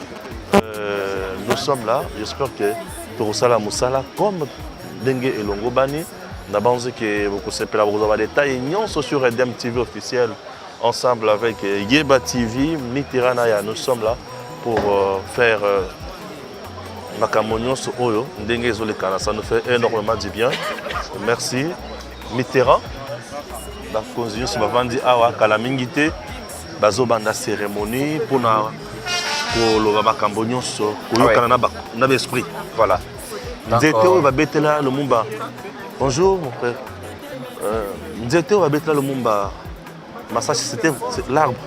Nous sommes là. J'espère que Torosala Moussala, comme Dengue et Longobani, nous avons des détails sur Edem TV officiel, ensemble avec Yeba TV, Mitterrand Naya. Nous sommes là pour faire Makamonio sur Oyo, Dengue et Zolekana. Ça nous fait énormément du bien. Merci. Mitterrand, la consigne sur ma vendi awa Kalamingite. Bazo banda cérémonie pour le makambo nyonso koyokana na l'esprit. Voilà. Nzete va betela Lumumba. Bonjour mon frère. Nzete va betela Lumumba. Massage c'était l'arbre.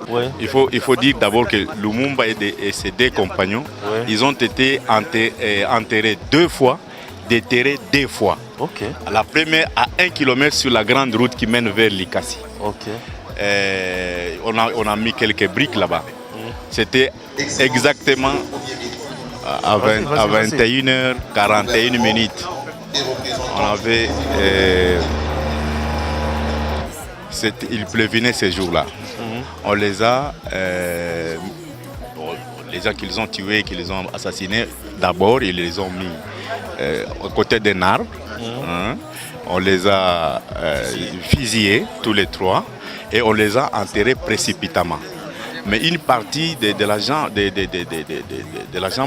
Ouais. Il faut dire d'abord que Lumumba et ses deux compagnons, ils ont été enterrés deux fois, déterrés deux fois. Okay. La première à 1 km sur la grande route qui mène vers Likasi. Okay. On a mis quelques briques là-bas. C'était exactement à 21h41 minutes. On avait... il pleuvait ces jours-là. On les a... les gens qu'ils ont tués, qu'ils ont assassinés, d'abord, ils les ont mis à côté d'un arbre. On les a fusillés, tous les trois, et on les a enterrés précipitamment. Mais une partie de la jambe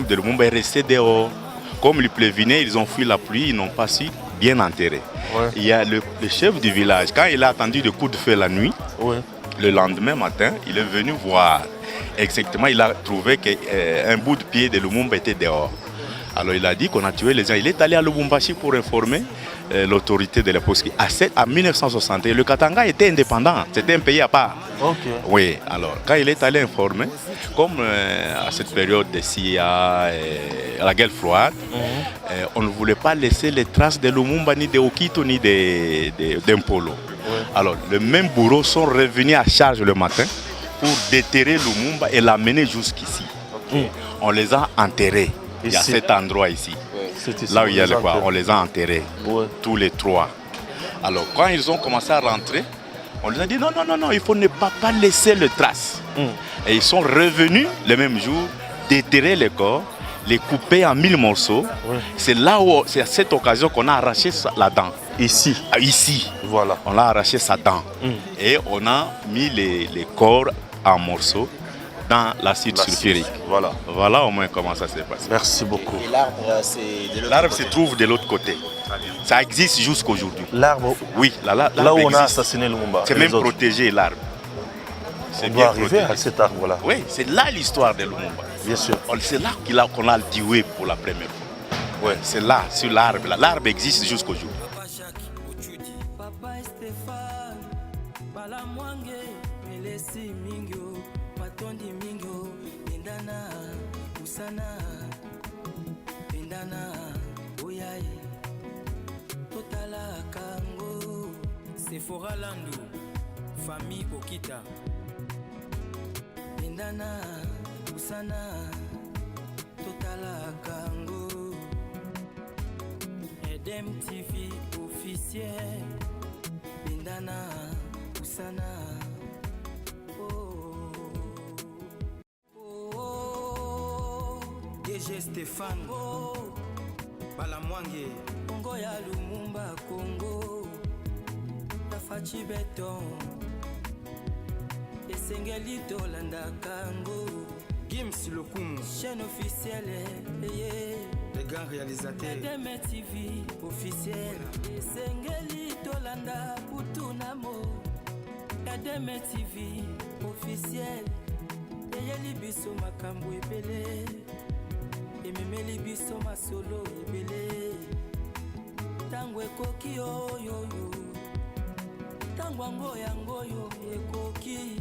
de Lumumba est restée dehors. Comme il pleuvait, ils ont fui la pluie, ils n'ont pas su bien enterrer. Ouais. Il y a le chef du village, quand il a attendu le coup de feu la nuit, le lendemain matin, il est venu voir. Exactement, il a trouvé qu'un bout de pied de Lumumba était dehors. Alors il a dit qu'on a tué les gens. Il est allé à Lubumbashi pour informer l'autorité de l'époque. En 1960, le Katanga était indépendant, c'était un pays à part. Okay. Oui, alors quand il est allé informer, comme à cette période de CIA, la guerre froide, on ne voulait pas laisser les traces de Lumumba, ni de Okito, ni d'Impolo. Alors les mêmes bourreaux sont revenus à charge le matin pour déterrer Lumumba et l'amener jusqu'ici. On les a enterrés. Il y a cet endroit ici. Là où il y a les quoi, on les a enterrés. Tous les trois. Alors quand ils ont commencé à rentrer, on les a dit non, il faut ne pas laisser le trace. Et ils sont revenus le même jour, déterrer les corps, les couper en 1000 morceaux. C'est là où, c'est à cette occasion qu'on a arraché la dent. Ici. Ici. Voilà. On a arraché sa dent. Et on a mis les corps en morceaux dans l'acide sulfurique. Voilà. Voilà au moins comment ça s'est passé. Merci beaucoup. Et l'arbre, c'est de l'autre côté. L'arbre se trouve de l'autre côté. Ça existe jusqu'aujourd'hui. L'arbre. Oui, là où on a assassiné Lumumba. C'est même protégé l'arbre. On doit arriver à cet arbre-là. Oui, c'est là l'histoire de Lumumba. Bien sûr. C'est là qu'on a tué pour la première fois. Oui, c'est là, sur l'arbre. L'arbre existe jusqu'aujourd'hui. Sephora Landu, famille Okita. Bindana, Usana, Totala Kango. Edem TV officiel. Bindana, Usana. DG Stéphane, Balamwange, Congo ya Lumumba, Congo. Fachi Beton Esengeli Tolanda Kango Gims Lokumu chaîne officielle les grands réalisateurs EDM TV officiel Esengeli Tolanda Putunamo EDM TV officiel Eyeli biso makambo ebele Ememeli biso masolo ebele Tango ekoki oyo Tangwango yango yo ekoki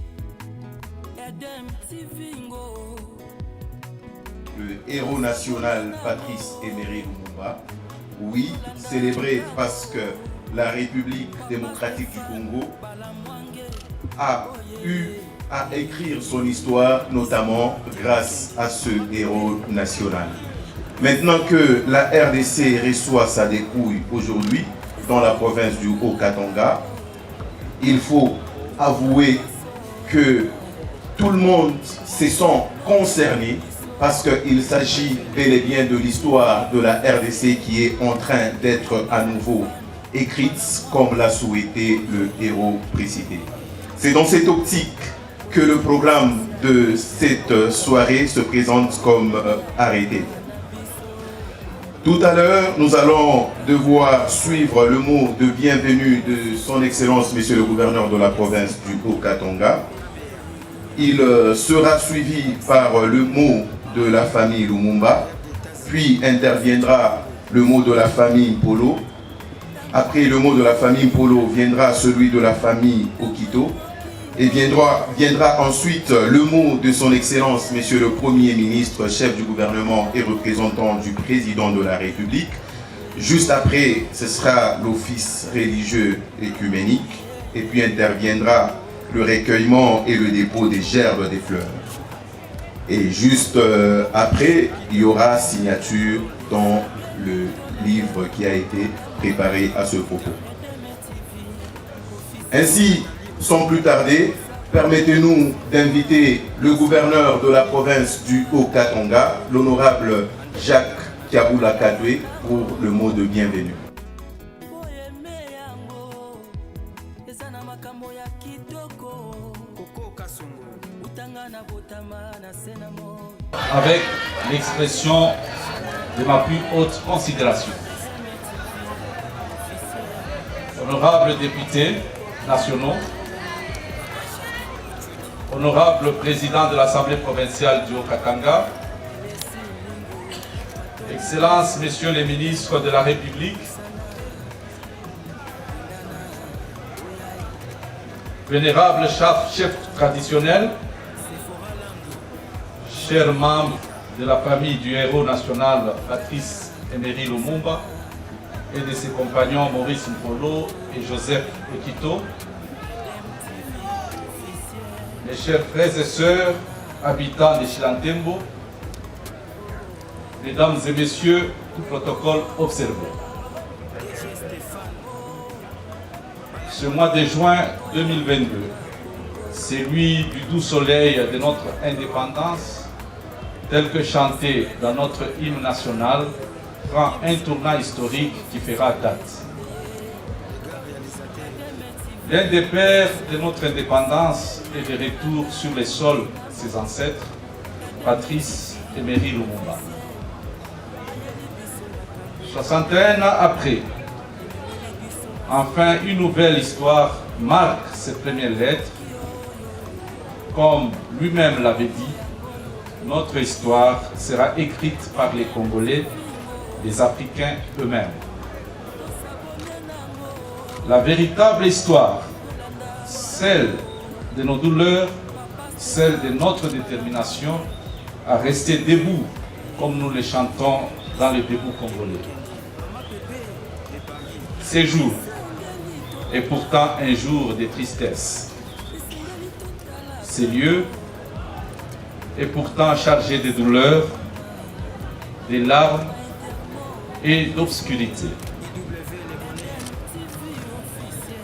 Edem TV ngo. Le héros national Patrice Emery Lumumba, oui, célébré parce que la République démocratique du Congo a eu à écrire son histoire, notamment grâce à ce héros national. Maintenant que la RDC reçoit sa dépouille aujourd'hui dans la province du Haut-Katanga, il faut avouer que tout le monde se sent concerné parce qu'il s'agit bel et bien de l'histoire de la RDC qui est en train d'être à nouveau écrite comme l'a souhaité le héros précité. C'est dans cette optique que le programme de cette soirée se présente comme arrêté. Tout à l'heure, nous allons devoir suivre le mot de bienvenue de son Excellence, Monsieur le gouverneur de la province du Haut-Katanga. Il sera suivi par le mot de la famille Lumumba, puis interviendra le mot de la famille Polo. Après le mot de la famille Polo viendra celui de la famille Okito. Et viendra ensuite le mot de son Excellence, Monsieur le Premier ministre, chef du gouvernement et représentant du président de la République. Juste après, ce sera l'office religieux écuménique. Et puis interviendra le recueillement et le dépôt des gerbes des fleurs. Et juste après, il y aura signature dans le livre qui a été préparé à ce propos. Ainsi, sans plus tarder, permettez-nous d'inviter le gouverneur de la province du Haut-Katanga, l'honorable Jacques Kiabula Kadwe, pour le mot de bienvenue. Avec l'expression de ma plus haute considération. Honorables députés nationaux, honorable président de l'Assemblée provinciale du Haut-Katanga, Excellences, Messieurs les ministres de la République, vénérables chefs traditionnels, chers membres de la famille du héros national Patrice Emery Lumumba et de ses compagnons Maurice Mpolo et Joseph Ekito, mes chers frères et sœurs, habitants de Chilantembo, mesdames et messieurs, tout protocole observé. Ce mois de juin 2022, celui du doux soleil de notre indépendance, tel que chanté dans notre hymne national, prend un tournant historique qui fera date. L'un des pères de notre indépendance est de retour sur les sols de ses ancêtres, Patrice Emery Lumumba. 61 ans après, enfin une nouvelle histoire marque ses premières lettres. Comme lui-même l'avait dit, notre histoire sera écrite par les Congolais, les Africains eux-mêmes. La véritable histoire, celle de nos douleurs, celle de notre détermination à rester debout comme nous le chantons dans le debout congolais. Ces jours est pourtant un jour de tristesse. Ces lieux est pourtant chargé de douleurs, de larmes et d'obscurité.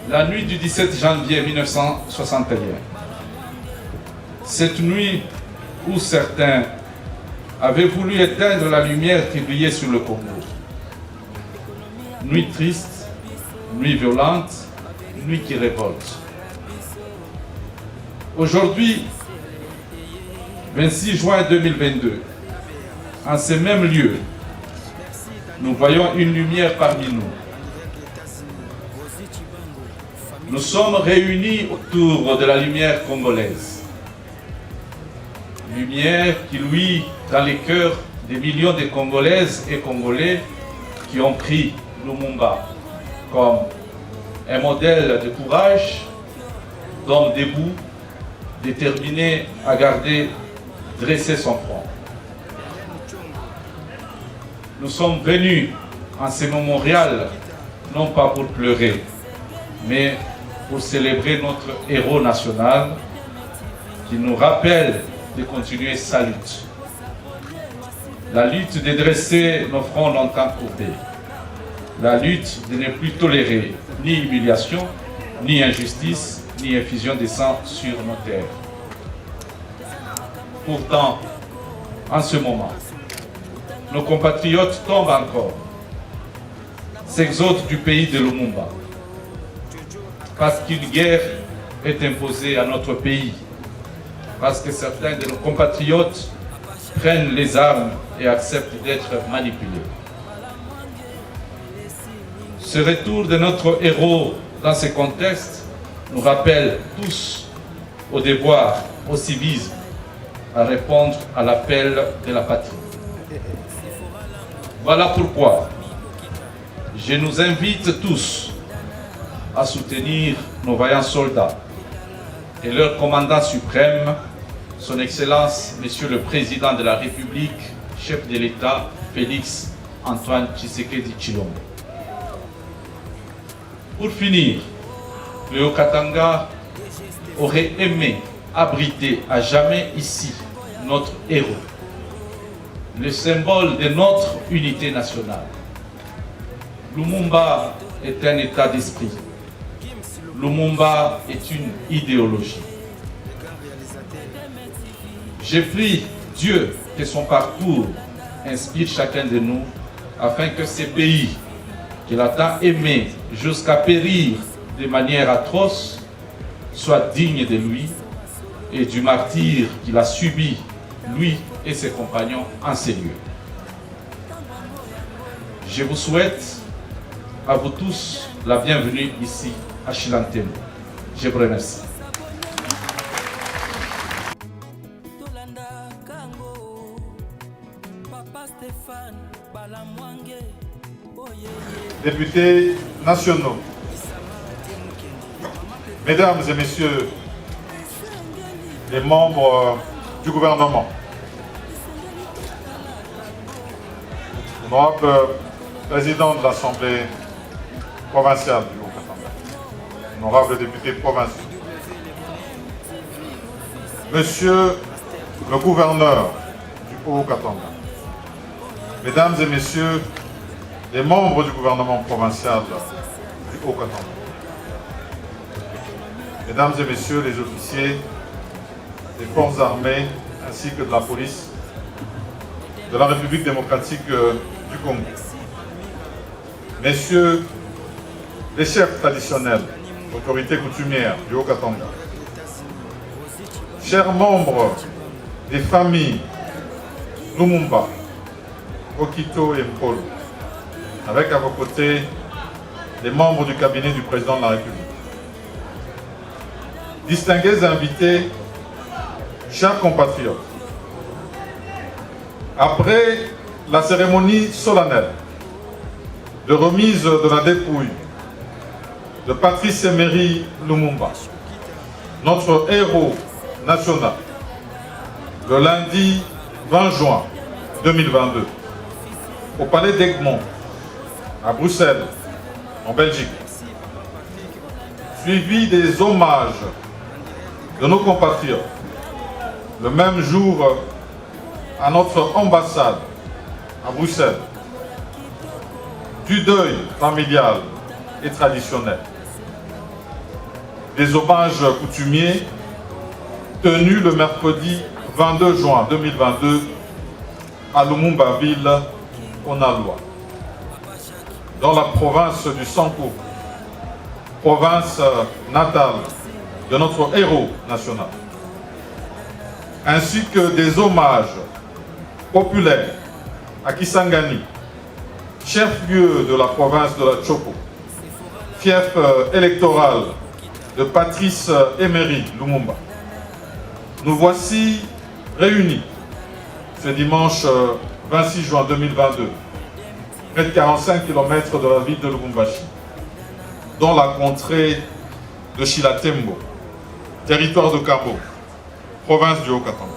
La nuit du 17 janvier 1961, cette nuit où certains avaient voulu éteindre la lumière qui brillait sur le Congo. Nuit triste, nuit violente, nuit qui révolte. Aujourd'hui, 26 juin 2022, en ce même lieu, nous voyons une lumière parmi nous. Nous sommes réunis autour de la lumière congolaise. Lumière qui luit dans les cœurs des millions de Congolaises et Congolais qui ont pris Lumumba comme un modèle de courage, d'homme debout, déterminé à dresser son front. Nous sommes venus en ce mémorial non pas pour pleurer, mais pour célébrer notre héros national qui nous rappelle de continuer sa lutte. La lutte de dresser nos fronts longtemps courbés. La lutte de ne plus tolérer ni humiliation, ni injustice, ni effusion de sang sur nos terres. Pourtant, en ce moment, nos compatriotes tombent encore, s'exodent du pays de Lumumba, parce qu'une guerre est imposée à notre pays, parce que certains de nos compatriotes prennent les armes et acceptent d'être manipulés. Ce retour de notre héros dans ce contexte nous rappelle tous au devoir, au civisme, à répondre à l'appel de la patrie. Voilà pourquoi je nous invite tous à soutenir nos vaillants soldats et leur commandant suprême, son Excellence, Monsieur le Président de la République, chef de l'État, Félix Antoine Tshisekedi Tshilombo. Pour finir, le Haut-Katanga aurait aimé abriter à jamais ici notre héros, le symbole de notre unité nationale. Lumumba est un état d'esprit. Lumumba est une idéologie. Je prie Dieu que son parcours inspire chacun de nous afin que ces pays qu'il a tant aimés jusqu'à périr de manière atroce soient dignes de lui et du martyre qu'il a subi, lui et ses compagnons en ces lieux. Je vous souhaite à vous tous la bienvenue ici à Chilantembo. Je vous remercie. Tolanda Kango, Papa Députés nationaux, Mesdames et Messieurs les membres du gouvernement, Honorable Président de l'Assemblée provinciale du Haut-Katanga, Honorable député provincial, Monsieur le gouverneur du Haut-Katanga, Mesdames et Messieurs les membres du gouvernement provincial du Haut-Katanga, Mesdames et Messieurs les officiers des forces armées ainsi que de la police de la République démocratique du Congo, Messieurs les chefs traditionnels, autorités coutumières du Haut-Katanga, chers membres des familles Lumumba, Okito et Mpolo, avec à vos côtés les membres du cabinet du président de la République, distingués invités, chers compatriotes, après la cérémonie solennelle de remise de la dépouille de Patrice Emery Lumumba, notre héros national, le lundi 20 juin 2022, au palais d'Egmont, à Bruxelles, en Belgique, suivi des hommages de nos compatriotes, le même jour à notre ambassade à Bruxelles, du deuil familial et traditionnel, des hommages coutumiers tenus le mercredi 22 juin 2022 à Lumumba-Ville, au Nalois, dans la province du Sanko, province natale de notre héros national, ainsi que des hommages populaires à Kisangani, chef-lieu de la province de la Tchoko, fief électoral de Patrice Emery Lumumba. Nous voici réunis ce dimanche 26 juin 2022, près de 45 km de la ville de Lubumbashi, dans la contrée de Chilatembo, territoire de Kabo, province du Haut-Katanga.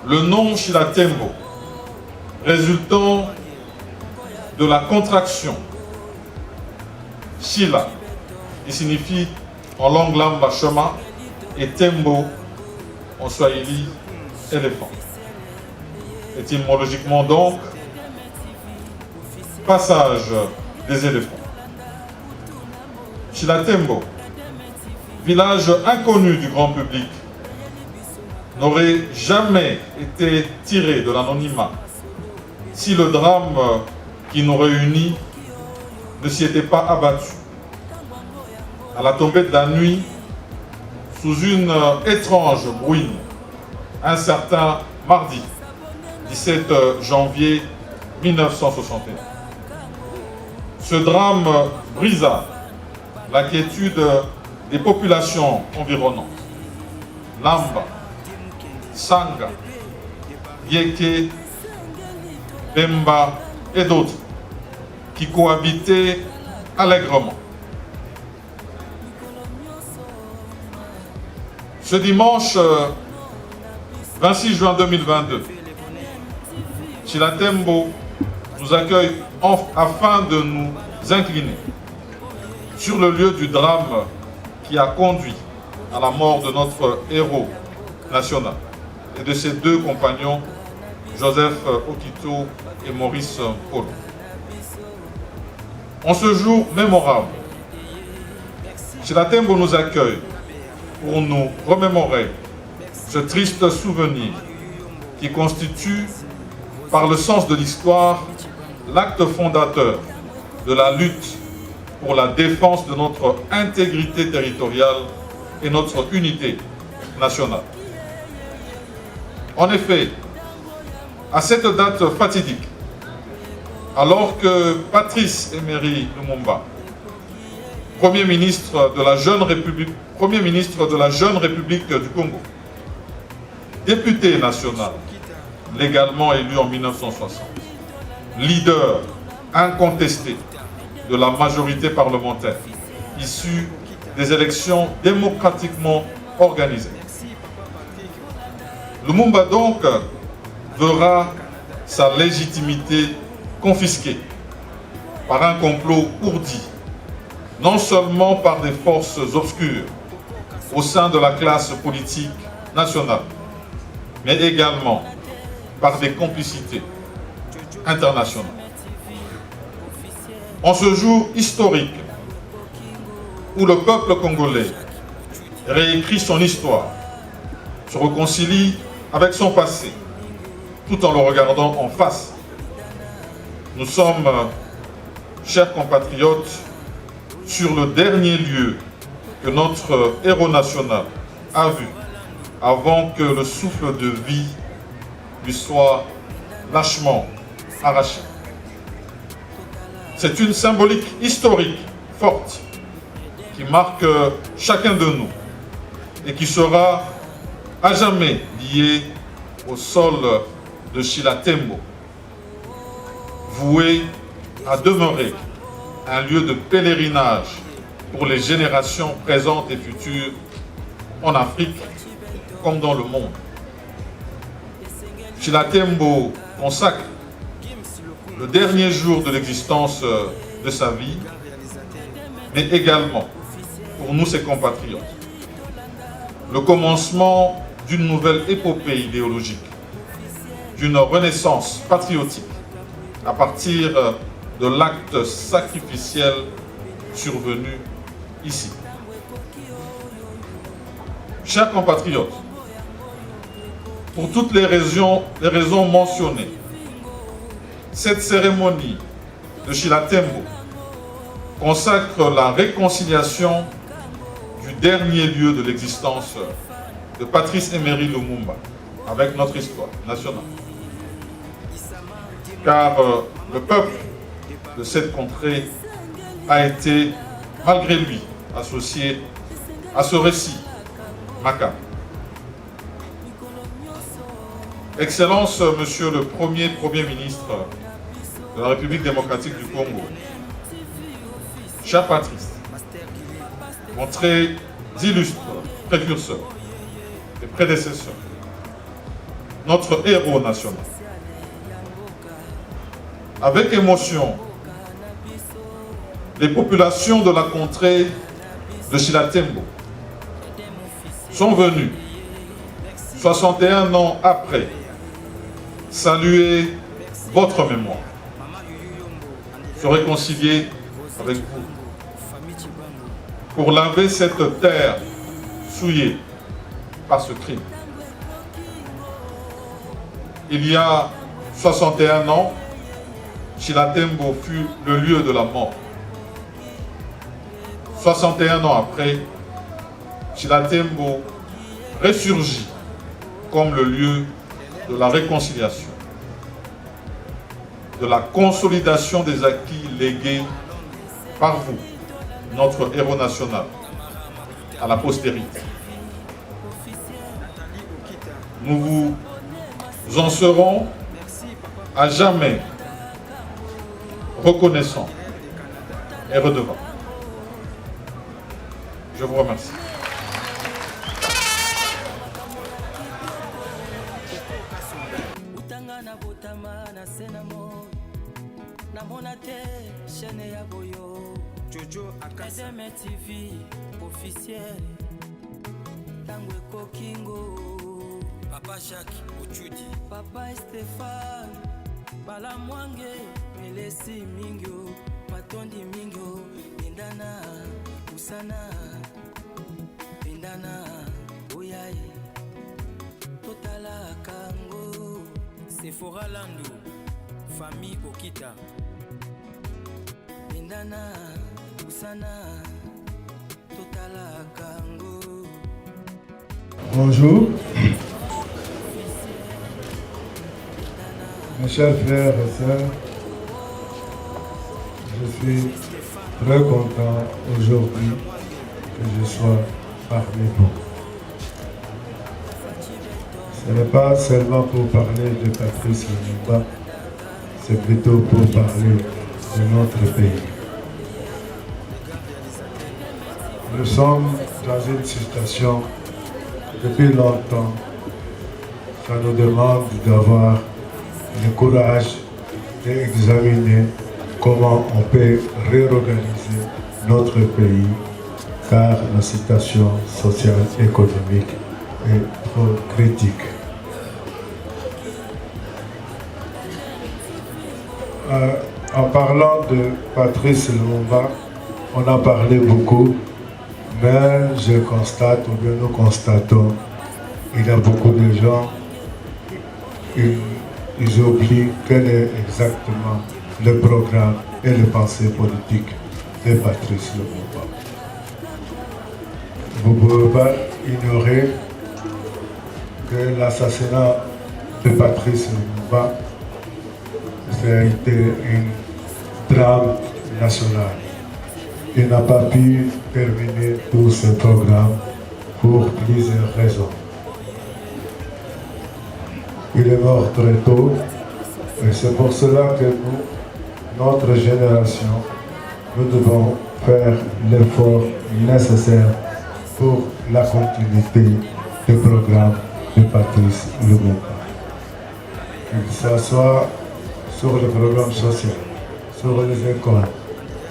Le nom Chilatembo, résultant de la contraction Chila, qui signifie en langue lamba chemin, et Tembo en swahili éléphant. Étymologiquement donc, passage des éléphants. Chilatembo, village inconnu du grand public, n'aurait jamais été tiré de l'anonymat si le drame qui nous réunit ne s'y était pas abattu. À la tombée de la nuit, sous une étrange bruine, un certain mardi 17 janvier 1961. Ce drame brisa la quiétude des populations environnantes. Lamba, Sanga, Yeke, Bemba et d'autres qui cohabitaient allègrement. Ce dimanche 26 juin 2022, Chilatembo nous accueille afin de nous incliner sur le lieu du drame qui a conduit à la mort de notre héros national et de ses deux compagnons, Joseph Okito et Maurice Polo. En ce jour mémorable, Chilatembo nous accueille pour nous remémorer ce triste souvenir qui constitue, par le sens de l'histoire, l'acte fondateur de la lutte pour la défense de notre intégrité territoriale et notre unité nationale. En effet, à cette date fatidique, alors que Patrice Emery Lumumba, Premier ministre de la jeune République du Congo, député national, légalement élu en 1960. Leader incontesté de la majorité parlementaire, issue des élections démocratiquement organisées. Lumumba donc verra sa légitimité confisquée par un complot ourdi, non seulement par des forces obscures au sein de la classe politique nationale, mais également par des complicités internationales. En ce jour historique où le peuple congolais réécrit son histoire, se réconcilie avec son passé, tout en le regardant en face, nous sommes, chers compatriotes, sur le dernier lieu que notre héros national a vu avant que le souffle de vie lui soit lâchement arraché. C'est une symbolique historique forte qui marque chacun de nous et qui sera à jamais liée au sol de Chila-Tembo, voué à demeurer un lieu de pèlerinage pour les générations présentes et futures en Afrique comme dans le monde. Chila-Tembo consacre le dernier jour de l'existence de sa vie, mais également pour nous ses compatriotes, le commencement d'une nouvelle épopée idéologique, d'une renaissance patriotique à partir de l'acte sacrificiel survenu ici. Chers compatriotes, pour toutes les raisons mentionnées, cette cérémonie de Chila-Tembo consacre la réconciliation du dernier lieu de l'existence de Patrice Emery Lumumba avec notre histoire nationale. Car le peuple de cette contrée a été, malgré lui, associé à ce récit macabre. Excellence, Monsieur le Premier ministre de la République démocratique du Congo, cher Patrice, mon très illustre précurseur et prédécesseur, notre héros national. Avec émotion, les populations de la contrée de Chila-Tembo sont venues, 61 ans après, saluer votre mémoire, se réconcilier avec vous, pour laver cette terre souillée par ce crime. Il y a 61 ans, Chila-Tembo fut le lieu de la mort. 61 ans après, Chila-Tembo ressurgit comme le lieu de la réconciliation, de la consolidation des acquis légués par vous, notre héros national, à la postérité. Nous vous en serons à jamais reconnaissants et redevables. Je vous remercie. Jojo Akasa TV officiel Tango Kokingo Papa Jacques Ochudi Papa Stéphane Bala Mwange Melesi Mingyo Matondi Mingyo Indana Usana Indana Oyaye Totala Kango Sephora Landu Famille Okita Indana Bonjour, mes chers frères et sœurs, je suis très content aujourd'hui que je sois parmi vous. Ce n'est pas seulement pour parler de Patrice Lumumba, c'est plutôt pour parler de notre pays. Nous sommes dans une situation, depuis longtemps, ça nous demande d'avoir le courage d'examiner comment on peut réorganiser notre pays, car la situation sociale et économique est trop critique. En parlant de Patrice Lumumba, on a parlé beaucoup, mais je constate, ou bien nous constatons, il y a beaucoup de gens, ils oublient quel est exactement le programme et les pensées politiques de Patrice Lumumba. Vous ne pouvez pas ignorer que l'assassinat de Patrice Lumumba, ça a été un drame national. Il n'a pas pu terminer tout ce programme pour plusieurs raisons. Il est mort très tôt et c'est pour cela que nous, notre génération, nous devons faire l'effort nécessaire pour la continuité du programme de Patrice Lumumba. Que ce soit sur le programme social, sur les écoles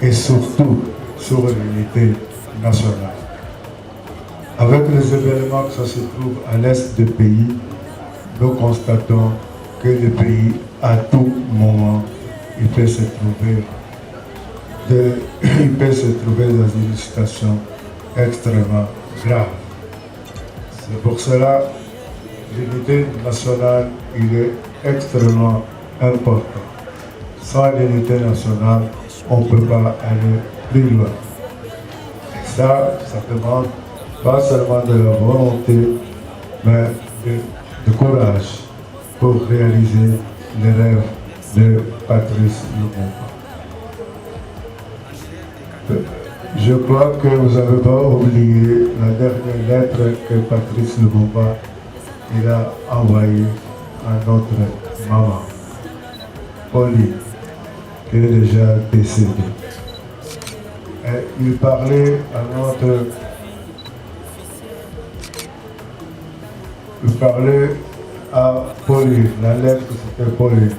et surtout sur l'unité nationale. Avec les événements que ça se trouve à l'est du pays, nous constatons que le pays, à tout moment, il peut se trouver dans une situation extrêmement grave. C'est pour cela que l'unité nationale, il est extrêmement important. Sans l'unité nationale, on ne peut pas aller plus loin. Et ça demande pas seulement de la volonté, mais de courage pour réaliser les rêves de Patrice Lumumba. Je crois que vous n'avez pas oublié la dernière lettre que Patrice Lumumba il a envoyée à notre maman, Pauline, qui est déjà décédée. Et il parlait à notre... Il parlait à Pauline, la lettre c'était Pauline.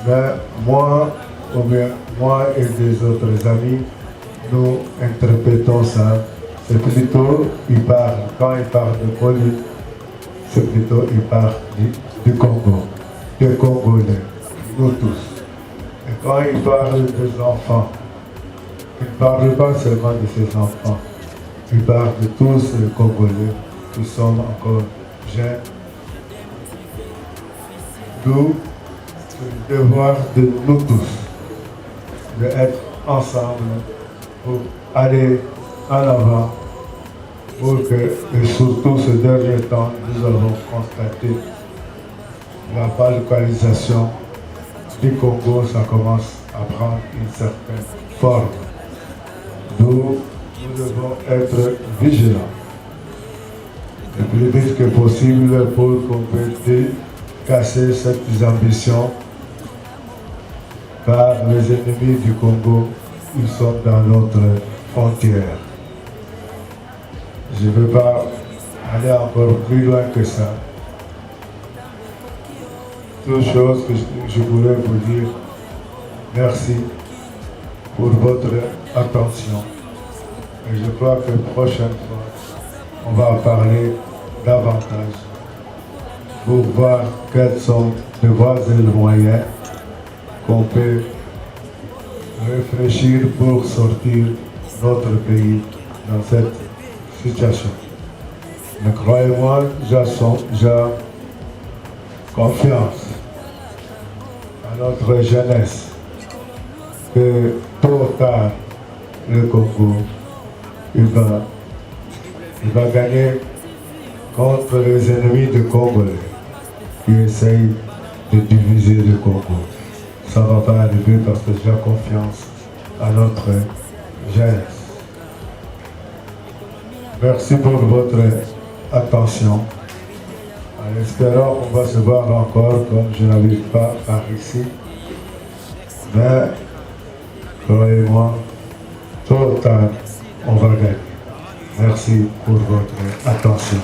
Mais moi et des autres amis, nous interprétons ça. C'est plutôt, quand il parle de Pauline, c'est plutôt, il parle du Congo, des Congolais, nous tous. Et quand il parle des enfants, il ne parle pas seulement de ses enfants, il parle de tous les Congolais qui sont encore jeunes. D'où le devoir de nous tous, d'être ensemble pour aller en avant, pour que, et surtout ce dernier temps, nous avons constaté la localisation du Congo, ça commence à prendre une certaine forme. D'où nous devons être vigilants le plus vite que possible pour qu'on puisse casser cette ambition, car les ennemis du Congo, ils sont dans notre frontière. Je ne veux pas aller encore plus loin que ça. Toute chose que je voulais vous dire, merci pour votre attention. Et je crois que la prochaine fois, on va parler davantage pour voir quels sont les voies et les moyens qu'on peut réfléchir pour sortir notre pays dans cette situation. Mais croyez-moi, j'ai confiance à notre jeunesse que tôt ou tard, le Congo, il va gagner contre les ennemis du Congolais qui essayent de diviser le Congo. Ça ne va pas arriver parce que j'ai confiance à notre jeunesse. Merci pour votre attention. En espérant qu'on va se voir encore comme je n'arrive pas par ici. Mais, croyez-moi, tôt ou tard, on va gagner. Merci pour votre attention.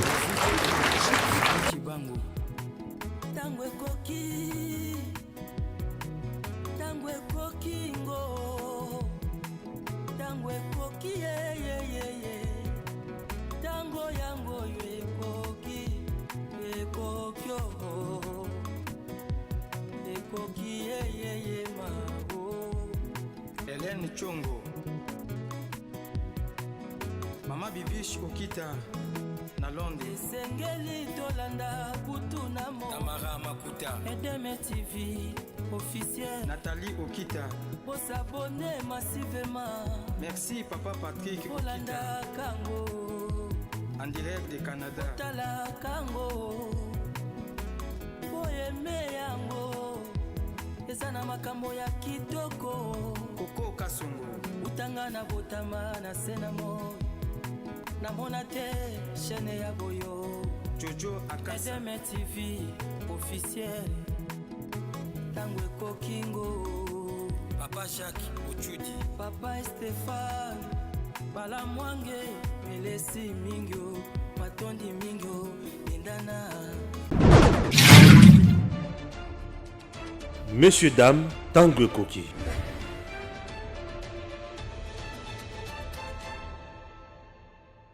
Hélène Chongo, Mama Bibiche Okita, na Londres. Sengeli Tolanda Butuna Mo, Tamara Makuta, Edeme TV officiel, Nathalie Okita. Pour s'abonner massivement. Merci Papa Patrick Olanda Kango, en direct de Canada. Tala Kango, Boyeme Yango, Ezana makambo ya kitoko. Koko Kasongo, Utanga na Botama na Senamo. Namona te chaîne ya boyo. Jojo Akasa, Edeme TV officiel. Tangwe Kokingo, Papa Jacques Ochudi, Papa Stéphane, Bala Mwange, Melesi Mingyo, Matondi Mingyo, Indana. Messieurs, dames, Tangwe Koki.